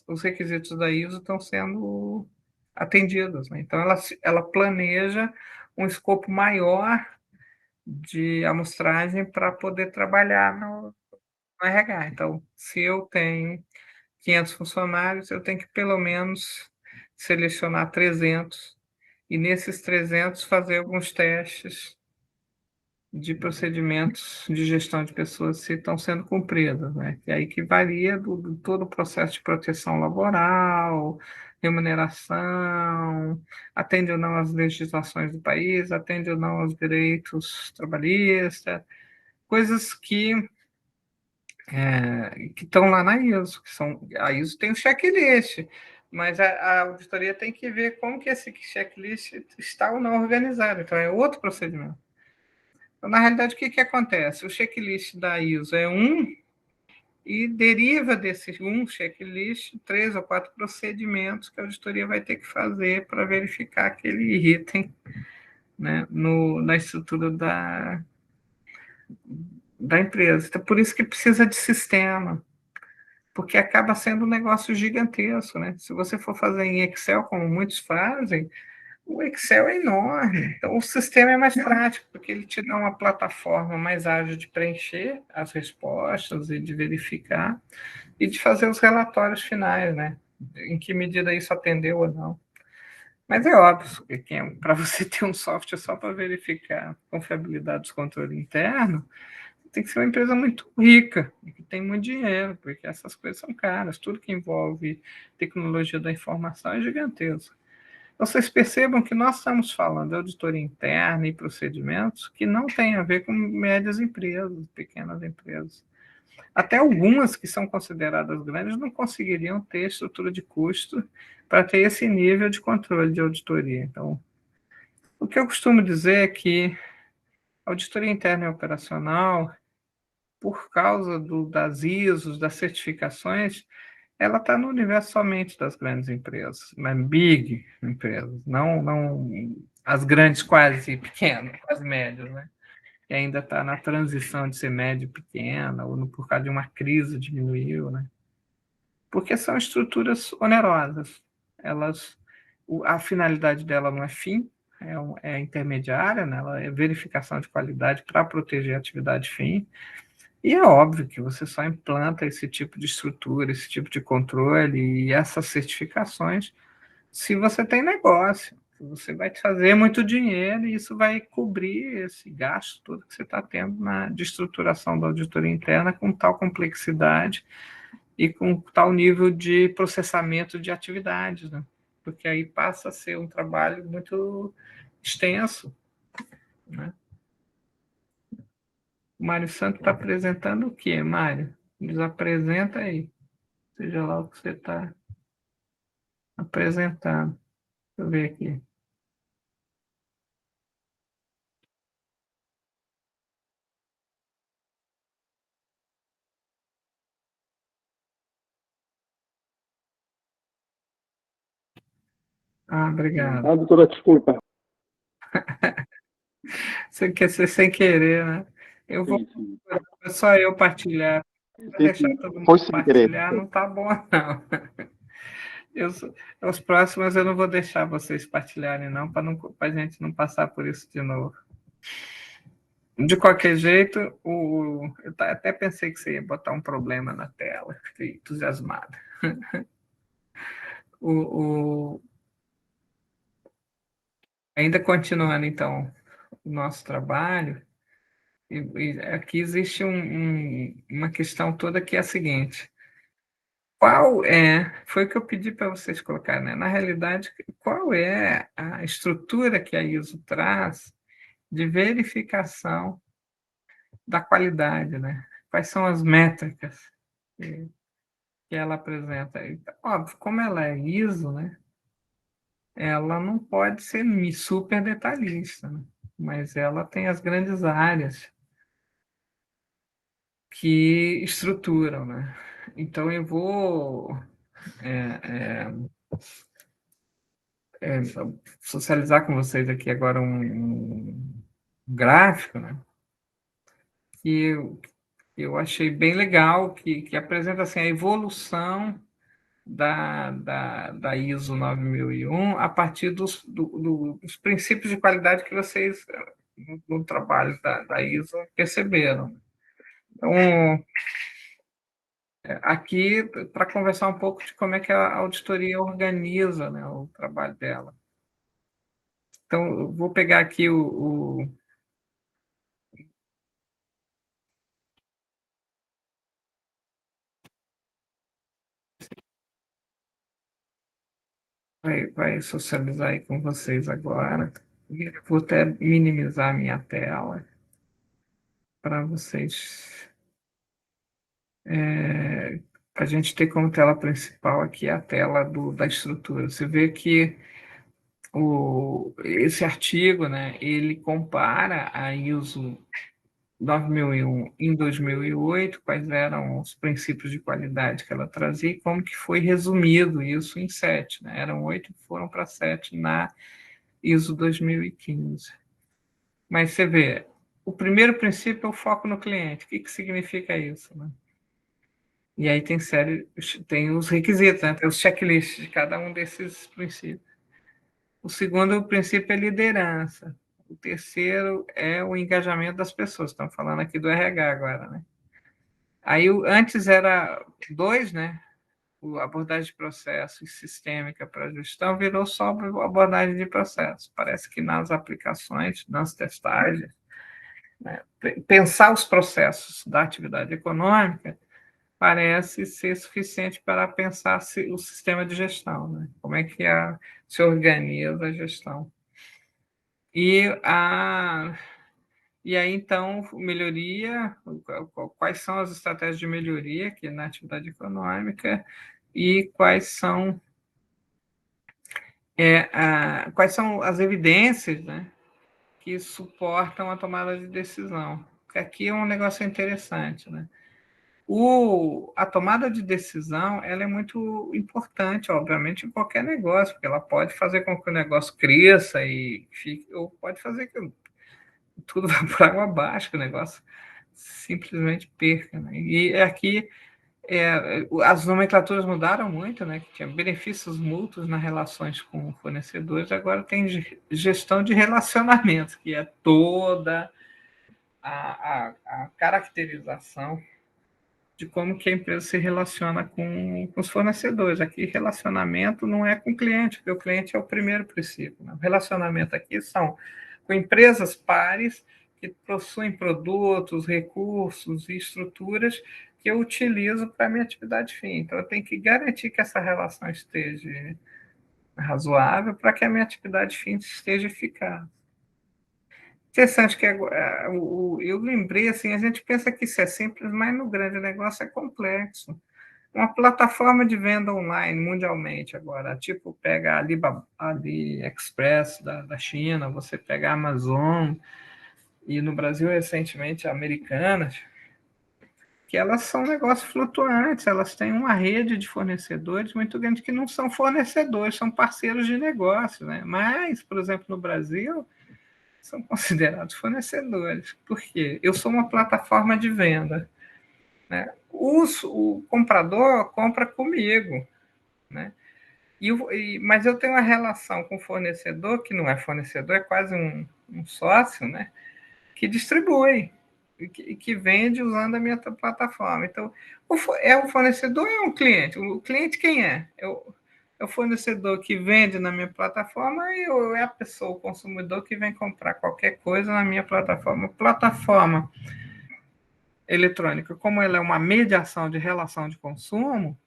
os requisitos da ISO estão sendo atendidos, né? Então, ela planeja um escopo maior de amostragem para poder trabalhar no RH. Então, se eu tenho 500 funcionários, eu tenho que pelo menos selecionar 300 e nesses 300 fazer alguns testes de procedimentos de gestão de pessoas se estão sendo cumpridas, né? E aí que varia do todo o processo de proteção laboral, remuneração, atende ou não às legislações do país, atende ou não aos direitos trabalhistas, coisas que estão lá na ISO, que são, a ISO tem um checklist, mas a auditoria tem que ver como que esse checklist está ou não organizado, então é outro procedimento. Então, na realidade, o que acontece? O checklist da ISO é um, e deriva desse um checklist 3 ou 4 procedimentos que a auditoria vai ter que fazer para verificar aquele item, né, na estrutura da empresa. Então, por isso que precisa de sistema, porque acaba sendo um negócio gigantesco, né? Se você for fazer em Excel, como muitos fazem, o Excel é enorme. Então, o sistema é mais prático, porque ele te dá uma plataforma mais ágil de preencher as respostas e de verificar e de fazer os relatórios finais, né? Em que medida isso atendeu ou não. Mas é óbvio que para você ter um software só para verificar a confiabilidade dos controles internos, tem que ser uma empresa muito rica, que tem muito dinheiro, porque essas coisas são caras. Tudo que envolve tecnologia da informação é gigantesco. Vocês percebam que nós estamos falando de auditoria interna e procedimentos que não tem a ver com médias empresas, pequenas empresas. Até algumas que são consideradas grandes não conseguiriam ter estrutura de custo para ter esse nível de controle de auditoria. Então, o que eu costumo dizer é que a auditoria interna e operacional, por causa das ISOs, das certificações, ela está no universo somente das grandes empresas, mas big empresas, não as grandes quase pequenas, as médias, né? Que ainda está na transição de ser médio e pequena, ou por causa de uma crise diminuiu, né? Porque são estruturas onerosas. A finalidade dela não é fim, é intermediária, né? Ela é verificação de qualidade para proteger a atividade fim. E é óbvio que você só implanta esse tipo de estrutura, esse tipo de controle e essas certificações se você tem negócio. Você vai fazer muito dinheiro e isso vai cobrir esse gasto todo que você está tendo de estruturação da auditoria interna com tal complexidade e com tal nível de processamento de atividades, né? Porque aí passa a ser um trabalho muito extenso, né? O Mário Santos está apresentando o quê, Mário? Nos apresenta aí, seja lá o que você está apresentando. Deixa eu ver aqui. Ah, obrigado. Ah, doutora, desculpa. Você quer ser sem querer, né? Eu vou Sim. só eu partilhar. Para Sim, deixar sim. todo mundo Foi sem querer. partilhar, não tá bom, não. Eu, os próximos eu não vou deixar vocês partilharem, não, para a gente não passar por isso de novo. De qualquer jeito, eu até pensei que você ia botar um problema na tela. Fiquei entusiasmado. O, ainda continuando, então, o nosso trabalho, e aqui existe uma questão toda que é a seguinte: foi o que eu pedi para vocês colocarem, né? Na realidade, qual é a estrutura que a ISO traz de verificação da qualidade, né? Quais são as métricas que ela apresenta? Então, óbvio, como ela é ISO, né? Ela não pode ser super detalhista, né? Mas ela tem as grandes áreas que estruturam, né? Então eu vou socializar com vocês aqui agora um gráfico, né? Que eu achei bem legal, que apresenta assim, a evolução da ISO 9001 a partir dos princípios de qualidade que vocês, no trabalho da ISO, perceberam. Então, aqui, para conversar um pouco de como é que a auditoria organiza, né, o trabalho dela. Então, eu vou pegar aqui vai socializar aí com vocês agora. Vou até minimizar a minha tela para vocês. A gente ter como tela principal aqui a tela da estrutura. Você vê que esse artigo, né, ele compara a ISO 2001 em 2008, quais eram os princípios de qualidade que ela trazia e como que foi resumido isso em 7, né? Eram 8 que foram para 7 na ISO 2015. Mas você vê, o primeiro princípio é o foco no cliente. O que significa isso, né? E aí tem os requisitos, né? Tem os checklists de cada um desses princípios. O segundo princípio é liderança. O terceiro é o engajamento das pessoas. Estamos falando aqui do RH agora, né? Aí antes era 2, né? A abordagem de processo e sistêmica para a gestão virou só abordagem de processo. Parece que nas aplicações, nas testagens, né, pensar os processos da atividade econômica parece ser suficiente para pensar o sistema de gestão, né? Como é que se organiza a gestão. E, e aí, então, melhoria, quais são as estratégias de melhoria aqui na atividade econômica e quais são as evidências, né, que suportam a tomada de decisão. Porque aqui é um negócio interessante, né? A tomada de decisão ela é muito importante, obviamente, em qualquer negócio, porque ela pode fazer com que o negócio cresça e fique, ou pode fazer que tudo vá por água abaixo, que o negócio simplesmente perca. Né? E aqui as nomenclaturas mudaram muito, né? Que tinha benefícios mútuos nas relações com fornecedores, agora tem gestão de relacionamentos, que é toda a caracterização de como que a empresa se relaciona com os fornecedores. Aqui, relacionamento não é com o cliente, porque o cliente é o primeiro princípio. Né? O relacionamento aqui são com empresas pares que possuem produtos, recursos e estruturas que eu utilizo para a minha atividade fim. Então, eu tenho que garantir que essa relação esteja razoável para que a minha atividade fim esteja eficaz. Interessante que eu lembrei, assim, a gente pensa que isso é simples, mas no grande negócio é complexo. Uma plataforma de venda online mundialmente agora, tipo pega a AliExpress da China, você pega a Amazon, e no Brasil recentemente a Americanas, que elas são negócios flutuantes, elas têm uma rede de fornecedores muito grande que não são fornecedores, são parceiros de negócio, né? Mas, por exemplo, no Brasil, são considerados fornecedores. Por quê? Eu sou uma plataforma de venda. Né? O comprador compra comigo. Né? Mas eu tenho uma relação com o fornecedor, que não é fornecedor, é quase um sócio, né? Que distribui, que vende usando a minha plataforma. Então, é o fornecedor ou é um cliente? O cliente quem é? É o fornecedor que vende na minha plataforma ou é a pessoa, o consumidor, que vem comprar qualquer coisa na minha plataforma? Plataforma eletrônica, como ela é uma mediação de relação de consumo,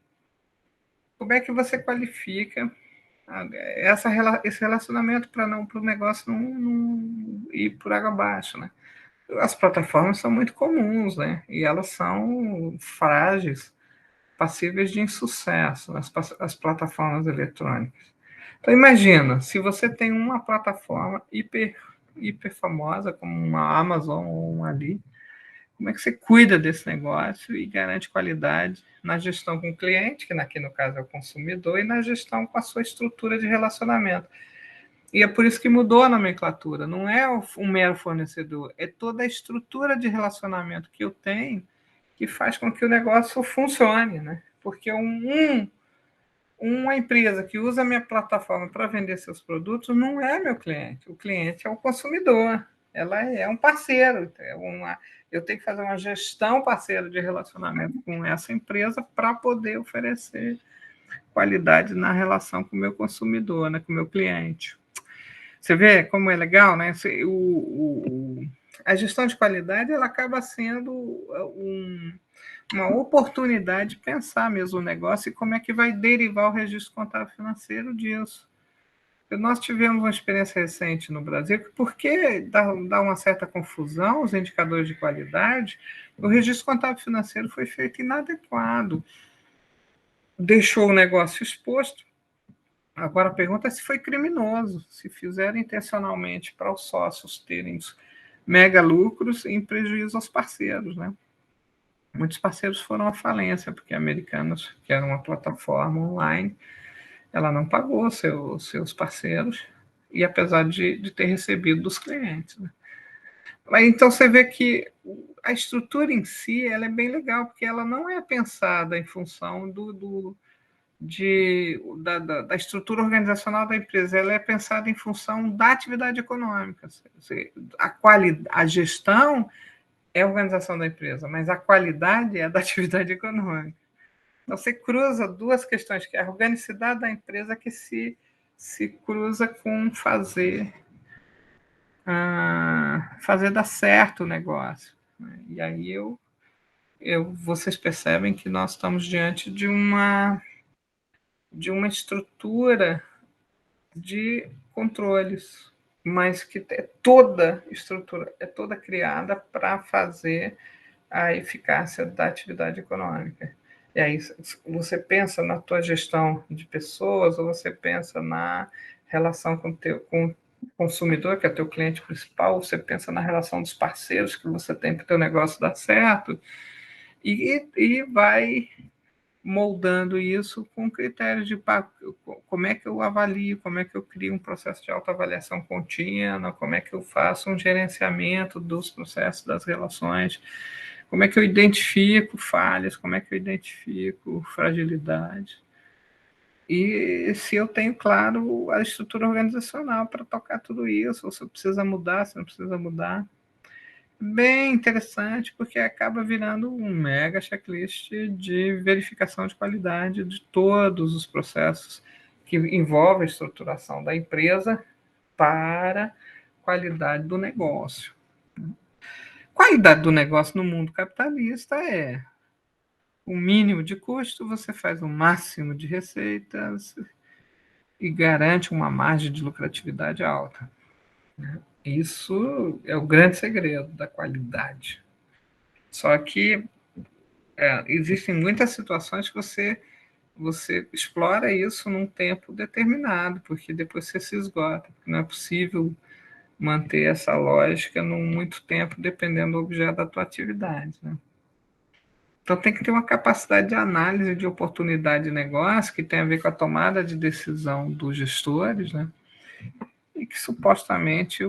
como é que você qualifica esse relacionamento para o negócio não ir por água abaixo, né? As plataformas são muito comuns, né? E elas são frágeis, passíveis de insucesso, as plataformas eletrônicas. Então, imagina, se você tem uma plataforma hiper famosa, como uma Amazon ou uma Ali, como é que você cuida desse negócio e garante qualidade na gestão com o cliente, que aqui no caso é o consumidor, e na gestão com a sua estrutura de relacionamento. E é por isso que mudou a nomenclatura. Não é um mero fornecedor, é toda a estrutura de relacionamento que eu tenho que faz com que o negócio funcione. Né? Porque uma empresa que usa a minha plataforma para vender seus produtos não é meu cliente. O cliente é o consumidor. Ela é um parceiro. Eu tenho que fazer uma gestão parceira de relacionamento com essa empresa para poder oferecer qualidade na relação com o meu consumidor, né, com o meu cliente. Você vê como é legal, né? A gestão de qualidade ela acaba sendo uma oportunidade de pensar mesmo o negócio e como é que vai derivar o registro contábil financeiro disso. Nós tivemos uma experiência recente no Brasil que, porque dá uma certa confusão os indicadores de qualidade, o registro contábil financeiro foi feito inadequado. Deixou o negócio exposto. Agora a pergunta é se foi criminoso, se fizeram intencionalmente para os sócios terem mega lucros em prejuízo aos parceiros, né? Muitos parceiros foram à falência, porque a Americanas, que era uma plataforma online, ela não pagou seus parceiros, e apesar de ter recebido dos clientes. Né? Mas então você vê que a estrutura em si ela é bem legal, porque ela não é pensada em função da estrutura organizacional da empresa, ela é pensada em função da atividade econômica. A gestão é a organização da empresa, mas a qualidade é a da atividade econômica. Então, você cruza duas questões, que é a organicidade da empresa que se cruza com fazer dar certo o negócio. Né? E aí vocês percebem que nós estamos diante de uma estrutura de controles, mas que é toda estrutura, é toda criada para fazer a eficácia da atividade econômica. E aí você pensa na tua gestão de pessoas ou você pensa na relação com o consumidor, que é teu cliente principal, você pensa na relação dos parceiros que você tem para o teu negócio dar certo e vai moldando isso com critérios de como é que eu avalio, como é que eu crio um processo de autoavaliação contínua, como é que eu faço um gerenciamento dos processos, das relações, como é que eu identifico falhas, como é que eu identifico fragilidade. E se eu tenho, claro, a estrutura organizacional para tocar tudo isso, ou se precisa mudar, se não precisa mudar. Bem interessante, porque acaba virando um mega checklist de verificação de qualidade de todos os processos que envolvem a estruturação da empresa para qualidade do negócio. Qualidade do negócio no mundo capitalista é o mínimo de custo, você faz o máximo de receitas e garante uma margem de lucratividade alta. Isso é o grande segredo da qualidade. Só que existem muitas situações que você explora isso num tempo determinado, porque depois você se esgota. Não é possível manter essa lógica por muito tempo, dependendo do objeto da tua atividade. Né? Então, tem que ter uma capacidade de análise de oportunidade de negócio que tem a ver com a tomada de decisão dos gestores, né? E que supostamente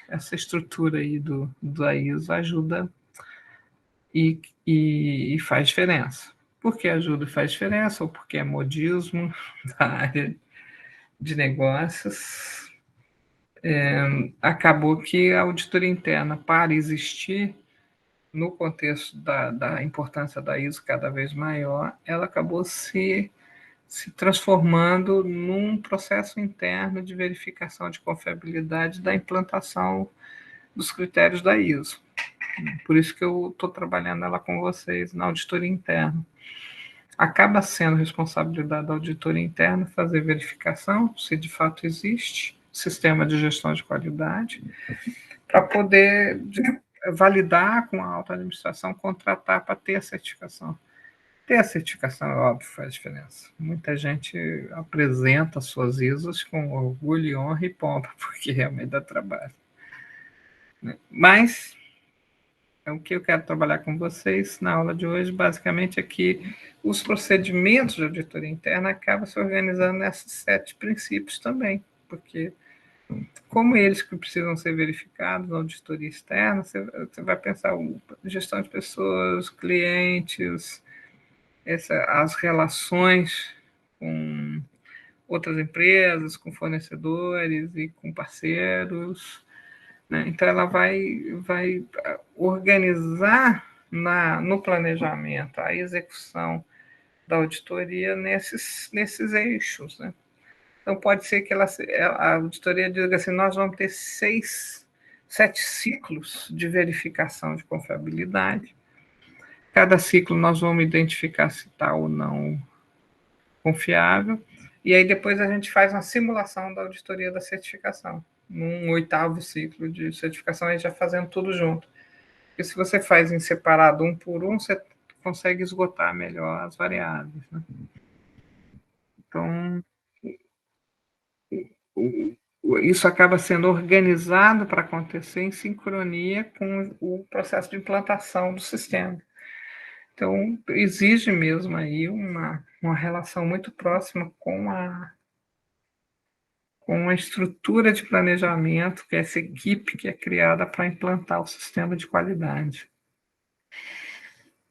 essa estrutura aí da ISO ajuda e faz diferença. Por que ajuda e faz diferença? Ou porque é modismo da área de negócios? Acabou que a auditoria interna, para existir, no contexto da importância da ISO cada vez maior, ela acabou se transformando num processo interno de verificação de confiabilidade da implantação dos critérios da ISO. Por isso que eu estou trabalhando ela com vocês na auditoria interna. Acaba sendo responsabilidade da auditoria interna fazer verificação se de fato existe sistema de gestão de qualidade para poder validar com a alta administração, contratar para ter a certificação. Ter a certificação, é óbvio, faz diferença. Muita gente apresenta suas ISOs com orgulho, honra e pompa, porque realmente dá trabalho. Mas o que eu quero trabalhar com vocês na aula de hoje, basicamente, é que os procedimentos de auditoria interna acabam se organizando nesses 7 princípios também, porque como eles que precisam ser verificados na auditoria externa, você vai pensar gestão de pessoas, clientes, as relações com outras empresas, com fornecedores e com parceiros. Né? Então, ela vai organizar no planejamento a execução da auditoria nesses eixos. Né? Então, pode ser que a auditoria diga assim, nós vamos ter 7 ciclos de verificação de confiabilidade. Cada ciclo nós vamos identificar se está ou não confiável, e aí depois a gente faz uma simulação da auditoria da certificação, num 8º ciclo de certificação, aí já fazendo tudo junto. Porque se você faz em separado um por um, você consegue esgotar melhor as variáveis. Né? Então, isso acaba sendo organizado para acontecer em sincronia com o processo de implantação do sistema. Então, exige mesmo aí uma relação muito próxima com a estrutura de planejamento, que é essa equipe que é criada para implantar o sistema de qualidade.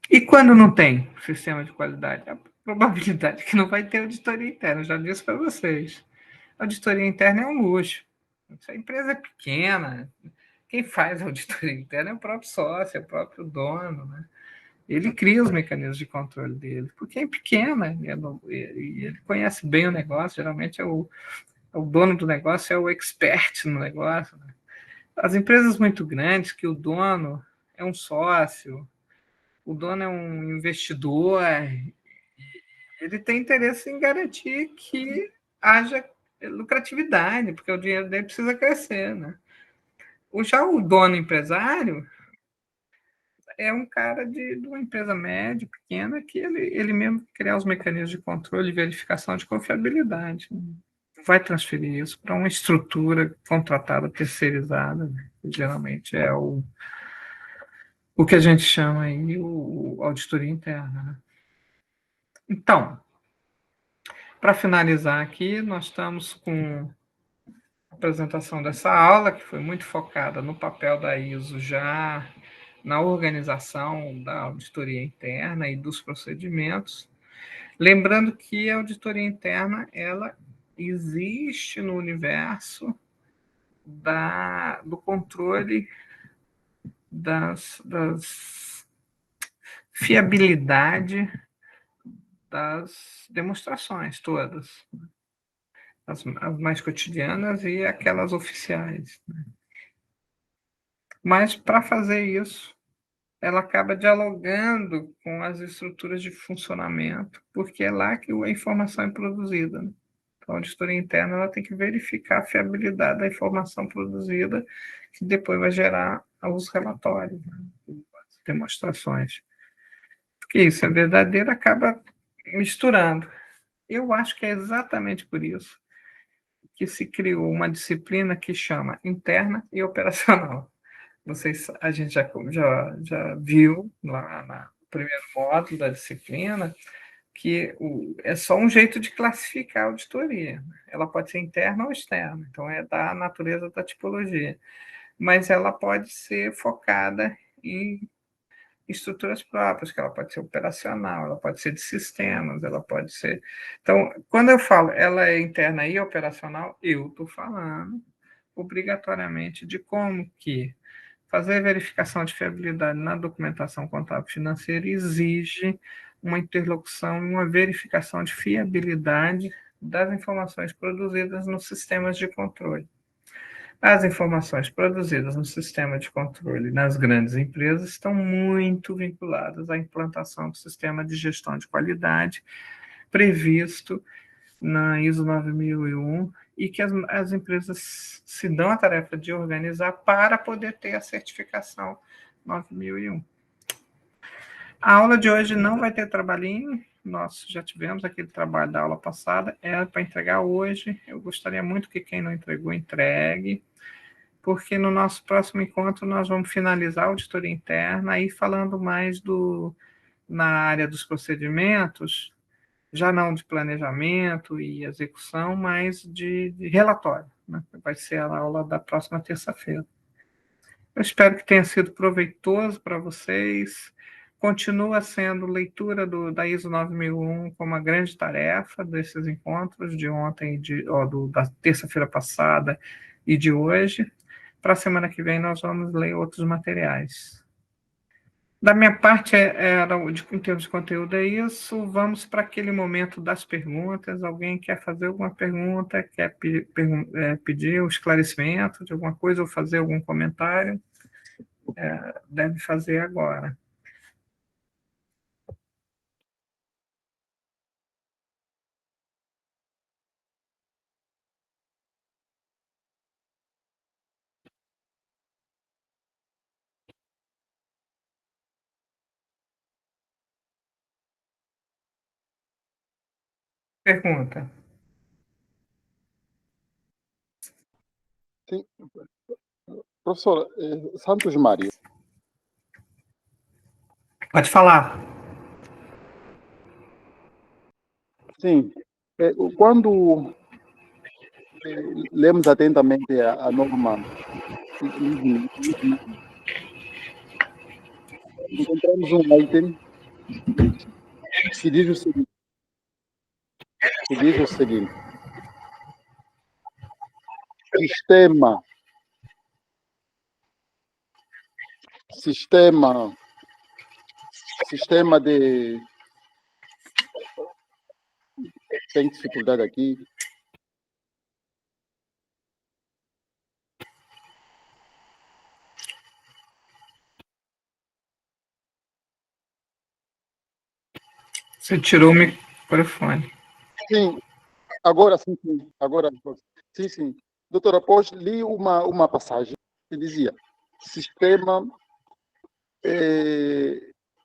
E quando não tem sistema de qualidade? A probabilidade é que não vai ter auditoria interna, eu já disse para vocês. A auditoria interna é um luxo. Se a empresa é pequena, quem faz a auditoria interna é o próprio sócio, é o próprio dono, né? Ele cria os mecanismos de controle dele, porque é pequena e ele conhece bem o negócio, geralmente é o dono do negócio, é o expert no negócio. Né? As empresas muito grandes, que o dono é um sócio, o dono é um investidor, ele tem interesse em garantir que haja lucratividade, porque o dinheiro dele precisa crescer. Né? Já o dono empresário é um cara de uma empresa média, pequena, que ele mesmo criar os mecanismos de controle e verificação de confiabilidade. Né? Vai transferir isso para uma estrutura contratada, terceirizada, né? Que geralmente é o que a gente chama aí o auditoria interna. Né? Então, para finalizar aqui, nós estamos com a apresentação dessa aula, que foi muito focada no papel da ISO já na organização da auditoria interna e dos procedimentos. Lembrando que a auditoria interna ela existe no universo do controle das fiabilidade das demonstrações todas, as mais cotidianas e aquelas oficiais. Mas para fazer isso, ela acaba dialogando com as estruturas de funcionamento, porque é lá que a informação é produzida. Né? Então, a auditoria interna ela tem que verificar a fiabilidade da informação produzida, que depois vai gerar os relatórios, né? As demonstrações. Porque isso é verdadeiro, acaba misturando. Eu acho que é exatamente por isso que se criou uma disciplina que chama interna e operacional. A gente já viu lá no primeiro módulo da disciplina que é só um jeito de classificar a auditoria. Ela pode ser interna ou externa, então é da natureza da tipologia. Mas ela pode ser focada em estruturas próprias, que ela pode ser operacional, ela pode ser de sistemas, ela pode ser. Então, quando eu falo ela é interna e operacional, eu estou falando obrigatoriamente de como que fazer verificação de fiabilidade na documentação contábil financeira exige uma interlocução e uma verificação de fiabilidade das informações produzidas nos sistemas de controle. As informações produzidas no sistema de controle nas grandes empresas estão muito vinculadas à implantação do sistema de gestão de qualidade previsto na ISO 9001 e que as empresas se dão a tarefa de organizar para poder ter a certificação 9001. A aula de hoje não vai ter trabalhinho, nós já tivemos aquele trabalho da aula passada, é para entregar hoje. Eu gostaria muito que quem não entregou, entregue, porque no nosso próximo encontro nós vamos finalizar a auditoria interna, aí falando mais na área dos procedimentos, já não de planejamento e execução, mas de relatório. Né? Vai ser a aula da próxima terça-feira. Eu espero que tenha sido proveitoso para vocês. Continua sendo leitura da ISO 9001 como uma grande tarefa desses encontros de ontem, da terça-feira passada e de hoje. Para a semana que vem, nós vamos ler outros materiais. Da minha parte, em termos de conteúdo, é isso. Vamos para aquele momento das perguntas. Alguém quer fazer alguma pergunta, quer pedir o esclarecimento de alguma coisa ou fazer algum comentário? Deve fazer agora. Pergunta. Sim, professor, Santos Mário, Pode falar. sim, quando lemos atentamente a norma, encontramos um item que diz o seguinte, que diz o seguinte: sistema, sistema, sistema de, tem dificuldade aqui, Você tirou o microfone. sim, agora sim, sim, agora sim, sim. Doutor, após li uma passagem que dizia sistema,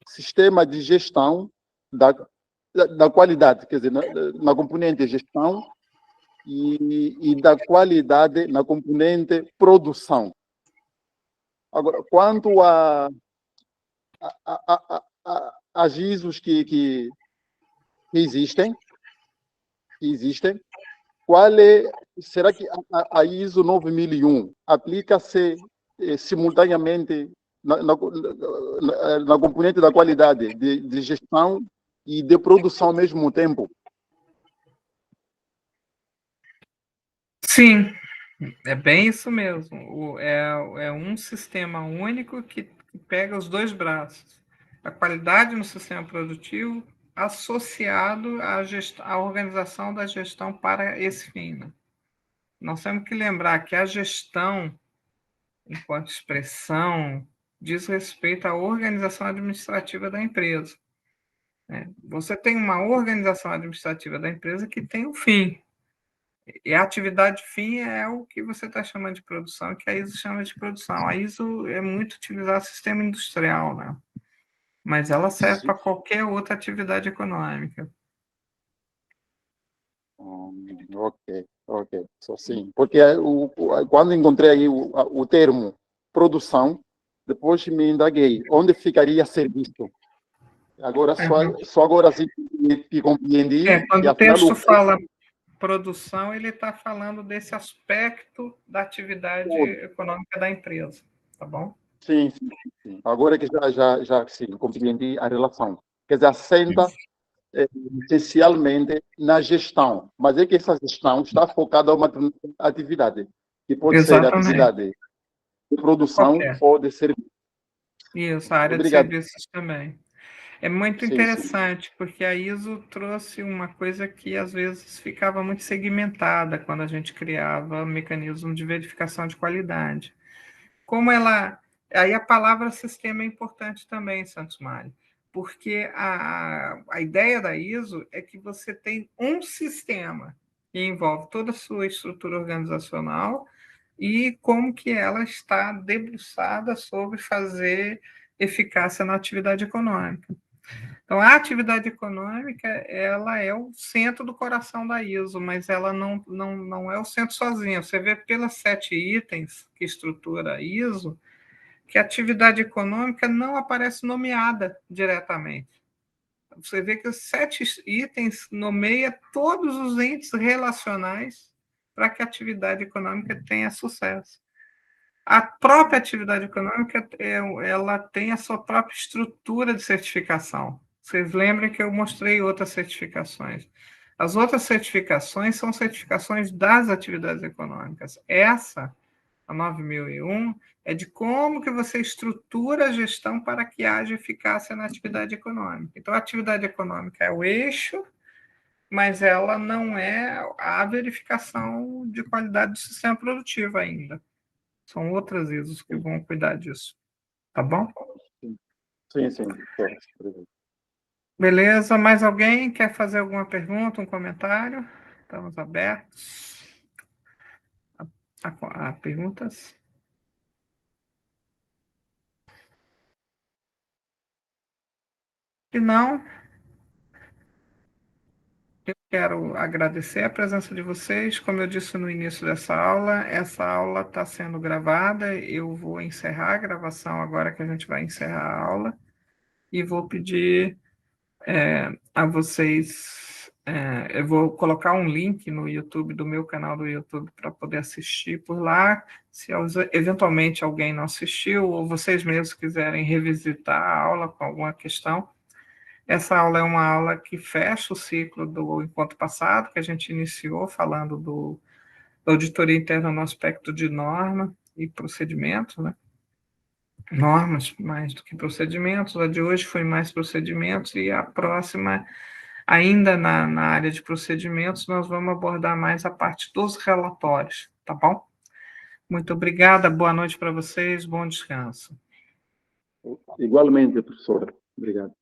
sistema de gestão da qualidade, quer dizer, na componente gestão e da qualidade na componente produção. Agora, quanto a ISOs que existem, qual é, será que a ISO 9001 aplica-se simultaneamente na componente da qualidade de gestão e de produção ao mesmo tempo? Sim, é bem isso mesmo. É um sistema único que pega os dois braços. A qualidade no sistema produtivo associado à organização da gestão para esse fim, né? Nós temos que lembrar que a gestão, enquanto expressão, diz respeito à organização administrativa da empresa, né? Você tem uma organização administrativa da empresa que tem um fim, e a atividade fim é o que você está chamando de produção, que a ISO chama de produção. A ISO é muito utilizada no sistema industrial, né? Mas ela serve para qualquer outra atividade econômica. Ok, ok. Só sim. Porque quando encontrei aí o termo produção, depois me indaguei. Onde ficaria serviço? Agora, só agora sim que compreendi que, Quando o afinal, texto fala produção, ele está falando desse aspecto da atividade econômica da empresa, tá bom? sim, sim, sim. Agora que já sim, compreendi a relação. Quer dizer, assenta essencialmente na gestão, mas é que essa gestão está focada em uma atividade, que pode ser Exatamente. atividade de produção Qualquer. ou de serviço. Isso, a área de Obrigado. serviços também. É muito Sim, sim. interessante, porque a ISO trouxe uma coisa que às vezes ficava muito segmentada quando a gente criava mecanismos de verificação de qualidade. Como ela. Aí a palavra sistema é importante também, Santos Mário, porque a ideia da ISO é que você tem um sistema que envolve toda a sua estrutura organizacional e como que ela está debruçada sobre fazer eficácia na atividade econômica. Então, a atividade econômica, ela é o centro do coração da ISO, mas ela não é o centro sozinha. Você vê pelas 7 itens que estrutura a ISO, que a atividade econômica não aparece nomeada diretamente. Você vê que os 7 itens nomeia todos os entes relacionais para que a atividade econômica tenha sucesso. A própria atividade econômica, ela tem a sua própria estrutura de certificação. Vocês lembram que eu mostrei outras certificações. As outras certificações são certificações das atividades econômicas. Essa, a 9001, é de como que você estrutura a gestão para que haja eficácia na atividade econômica. Então, a atividade econômica é o eixo, mas ela não é a verificação de qualidade do sistema produtivo ainda. São outras ISOs que vão cuidar disso. Tá bom? Sim, sim. Beleza. Mais alguém quer fazer alguma pergunta, um comentário? Estamos abertos a perguntas. Se não, Eu quero agradecer a presença de vocês. Como eu disse no início dessa aula, essa aula está sendo gravada. Eu vou encerrar a gravação agora que a gente vai encerrar a aula e vou pedir a vocês. Eu vou colocar um link no YouTube, do meu canal do YouTube, para poder assistir por lá. Se eventualmente alguém não assistiu ou vocês mesmos quiserem revisitar a aula com alguma questão, essa aula é uma aula que fecha o ciclo do encontro passado, que a gente iniciou falando da auditoria interna no aspecto de norma e procedimento, né? Normas mais do que procedimentos. A de hoje foi mais procedimentos e a próxima, ainda na área de procedimentos, nós vamos abordar mais a parte dos relatórios, tá bom? Muito obrigada, boa noite para vocês, bom descanso. Igualmente, professora. Obrigado.